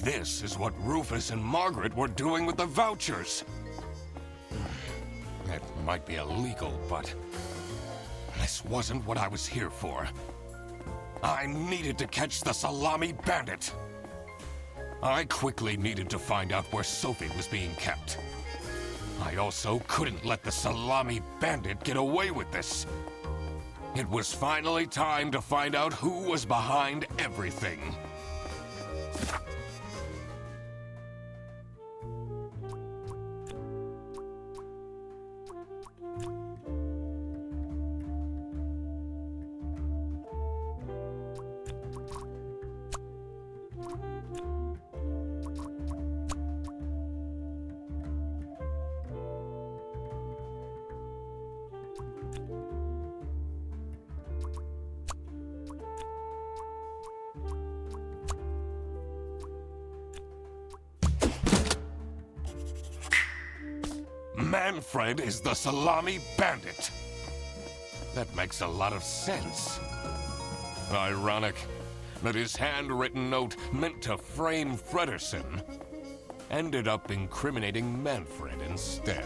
This is what Rufus and Margaret were doing with the vouchers. It might be illegal, but this wasn't what I was here for. I needed to catch the salami bandit. I quickly needed to find out where Sophie was being kept. I also couldn't let the salami bandit get away with this. It was finally time to find out who was behind everything. Manfred is the salami bandit. That makes a lot of sense. Ironic that his handwritten note meant to frame Fredersen ended up incriminating Manfred instead.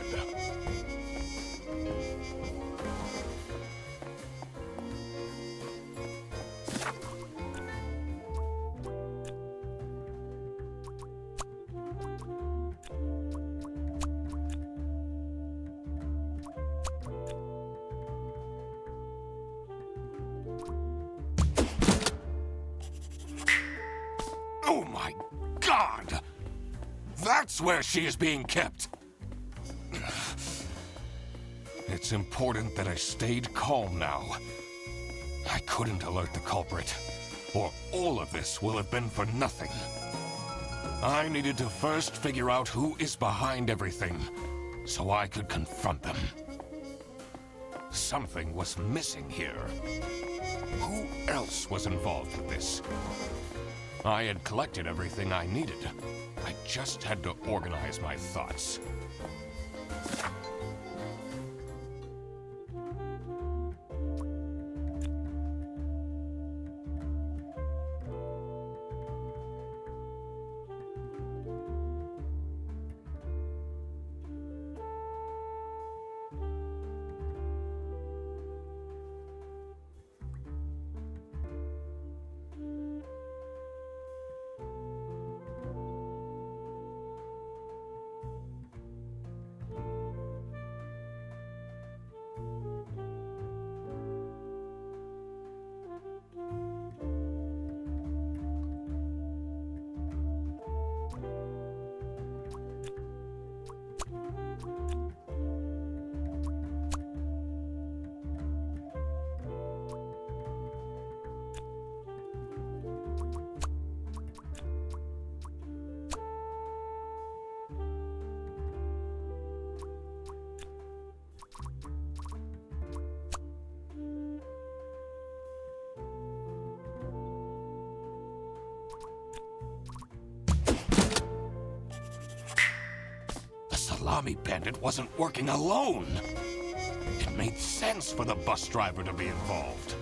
Oh my God! That's where she is being kept! It's important that I stayed calm now. I couldn't alert the culprit, or all of this will have been for nothing. I needed to first figure out who is behind everything, so I could confront them. Something was missing here. Who else was involved with this? I had collected everything I needed. I just had to organize my thoughts. Salami Bandit wasn't working alone. It made sense for the bus driver to be involved.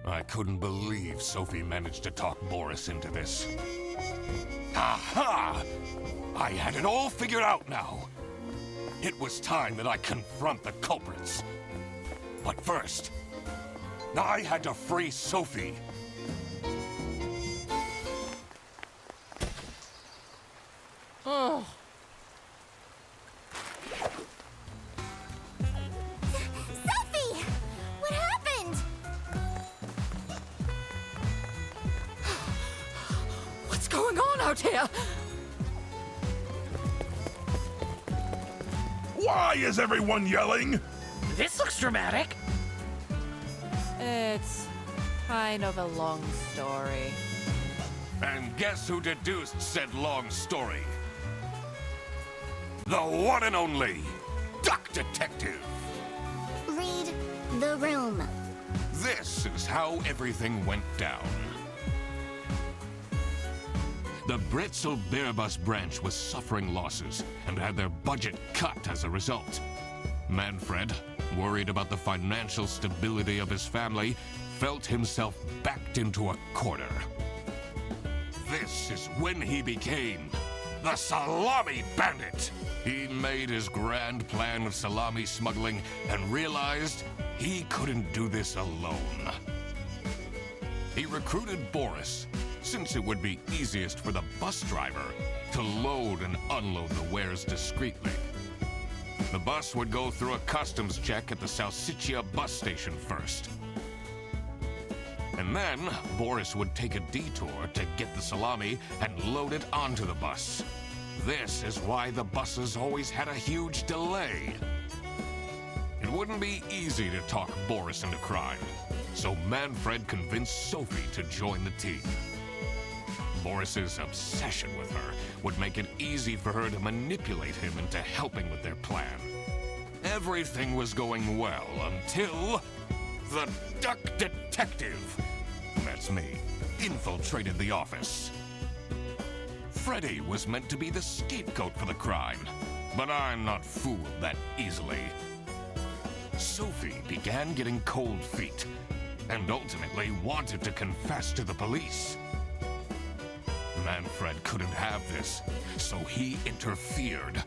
I couldn't believe Sophie managed to talk Boris into this. Aha! I had it all figured out now. It was time that I confront the culprits. But first, I had to free Sophie. Oh. Sophie! What happened? What's going on out here? Why is everyone yelling? This looks dramatic. It's kind of a long story. And guess who deduced said long story? The one and only duck detective. Read the room. This is how everything went down. The Britzel Bearbus branch was suffering losses and had their budget cut as a result. Manfred, worried about the financial stability of his family, felt himself backed into a corner. This is when he became the Salami Bandit. He made his grand plan of salami smuggling and realized he couldn't do this alone. He recruited Boris, since it would be easiest for the bus driver to load and unload the wares discreetly. The bus would go through a customs check at the Salsiccia bus station first. And then Boris would take a detour to get the salami and load it onto the bus. This is why the buses always had a huge delay. It wouldn't be easy to talk Boris into crime, so Manfred convinced Sophie to join the team. Boris's obsession with her would make it easy for her to manipulate him into helping with their plan. Everything was going well until the Duck Detective, that's me, infiltrated the office. Freddy was meant to be the scapegoat for the crime, but I'm not fooled that easily. Sophie began getting cold feet and ultimately wanted to confess to the police. Manfred couldn't have this, so he interfered.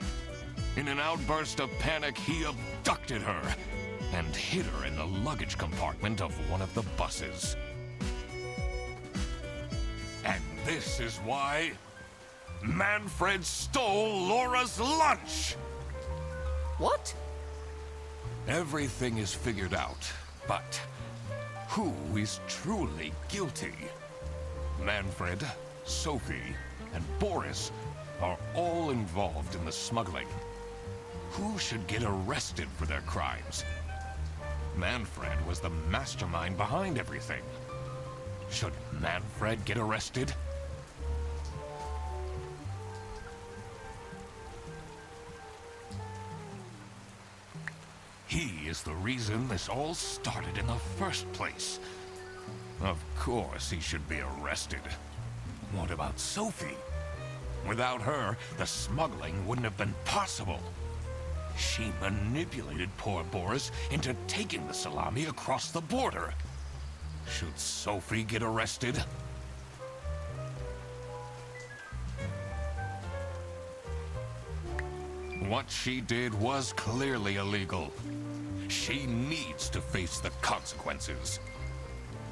In an outburst of panic, he abducted her and hid her in the luggage compartment of one of the buses. And this is why Manfred stole Laura's lunch! What? Everything is figured out, but who is truly guilty? Manfred, Sophie, and Boris are all involved in the smuggling. Who should get arrested for their crimes? Manfred was the mastermind behind everything. Should Manfred get arrested? He is the reason this all started in the first place. Of course he should be arrested. What about Sophie? Without her, the smuggling wouldn't have been possible. She manipulated poor Boris into taking the salami across the border. Should Sophie get arrested? What she did was clearly illegal. She needs to face the consequences.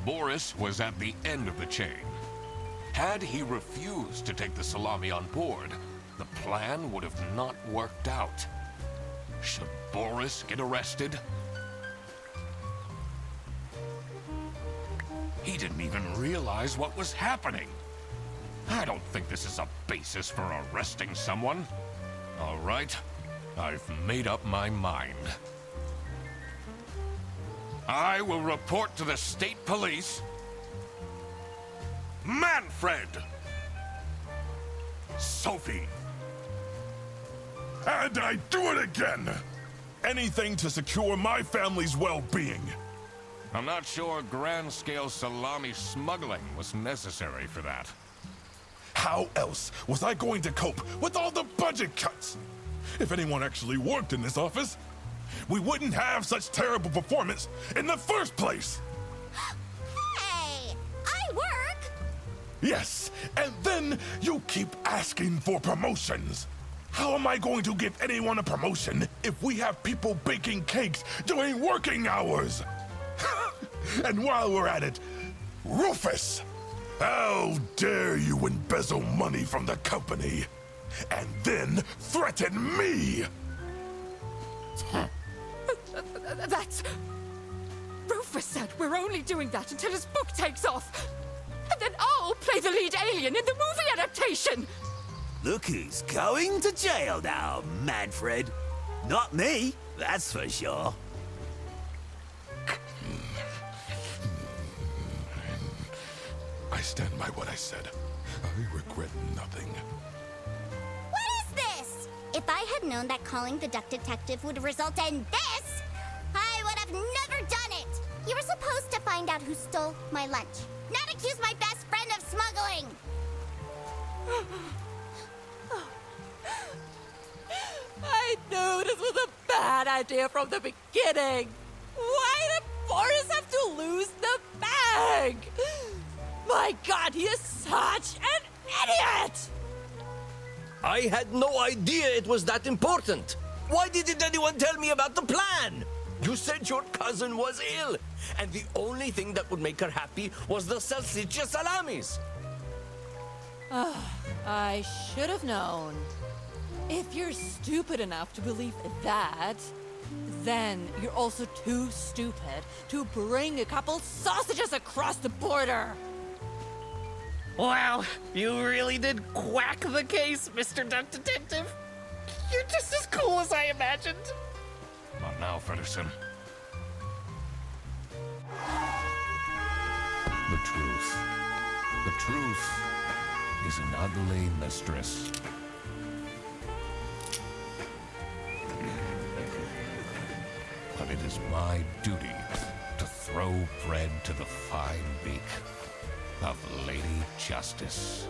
Boris was at the end of the chain. Had he refused to take the salami on board, the plan would have not worked out. Should Boris get arrested? He didn't even realize what was happening. I don't think this is a basis for arresting someone. All right, I've made up my mind. I will report to the state police. Manfred! Sophie! And I do it again! Anything to secure my family's well-being. I'm not sure grand-scale salami smuggling was necessary for that. How else was I going to cope with all the budget cuts? If anyone actually worked in this office, we wouldn't have such terrible performance in the first place! Hey! I work! Yes, and then you keep asking for promotions. How am I going to give anyone a promotion if we have people baking cakes during working hours? And while we're at it, Rufus! How dare you embezzle money from the company and then threaten me? That's... Rufus said we're only doing that until his book takes off. And then I'll play the lead alien in the movie adaptation. Look who's going to jail now, Manfred. Not me, that's for sure. I stand by what I said. I regret nothing. What is this? If I I had known that calling the duck detective would result in this, I would have never done it! You were supposed to find out who stole my lunch, not accuse my best friend of smuggling! I knew this was a bad idea from the beginning. Why did Boris have to lose the bag? My God, he is such an idiot! I had no idea it was that important. Why didn't anyone tell me about the plan? You said your cousin was ill, and the only thing that would make her happy was the salsiccia salamis. I should have known. If you're stupid enough to believe that, then you're also too stupid to bring a couple sausages across the border. Wow, you really did quack the case, Mr. Duck Detective. You're just as cool as I imagined. Not now, Fredderson. The truth. The truth is an ugly mistress. But it is my duty to throw bread to the fine beak of Lady Justice.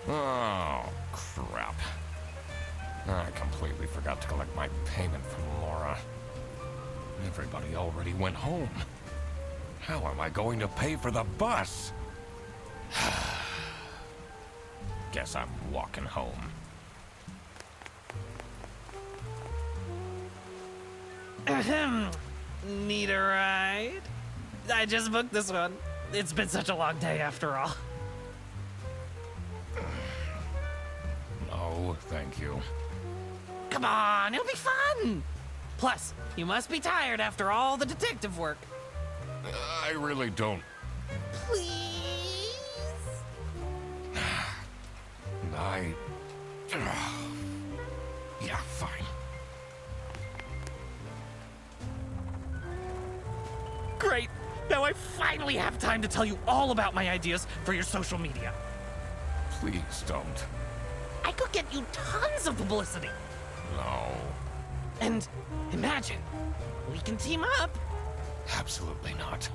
Oh, crap. I completely forgot to collect my payment from Laura. Everybody already went home. How am I going to pay for the bus? Guess I'm walking home. Ahem. Need a ride? I just booked this one. It's been such a long day after all. No, thank you. Come on, it'll be fun! Plus, you must be tired after all the detective work. I really don't. Please? Yeah, fine. Great! Now I finally have time to tell you all about my ideas for your social media. Please don't. I could get you tons of publicity. No. And imagine, we can team up, Absolutely not.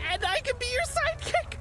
and I could be your sidekick.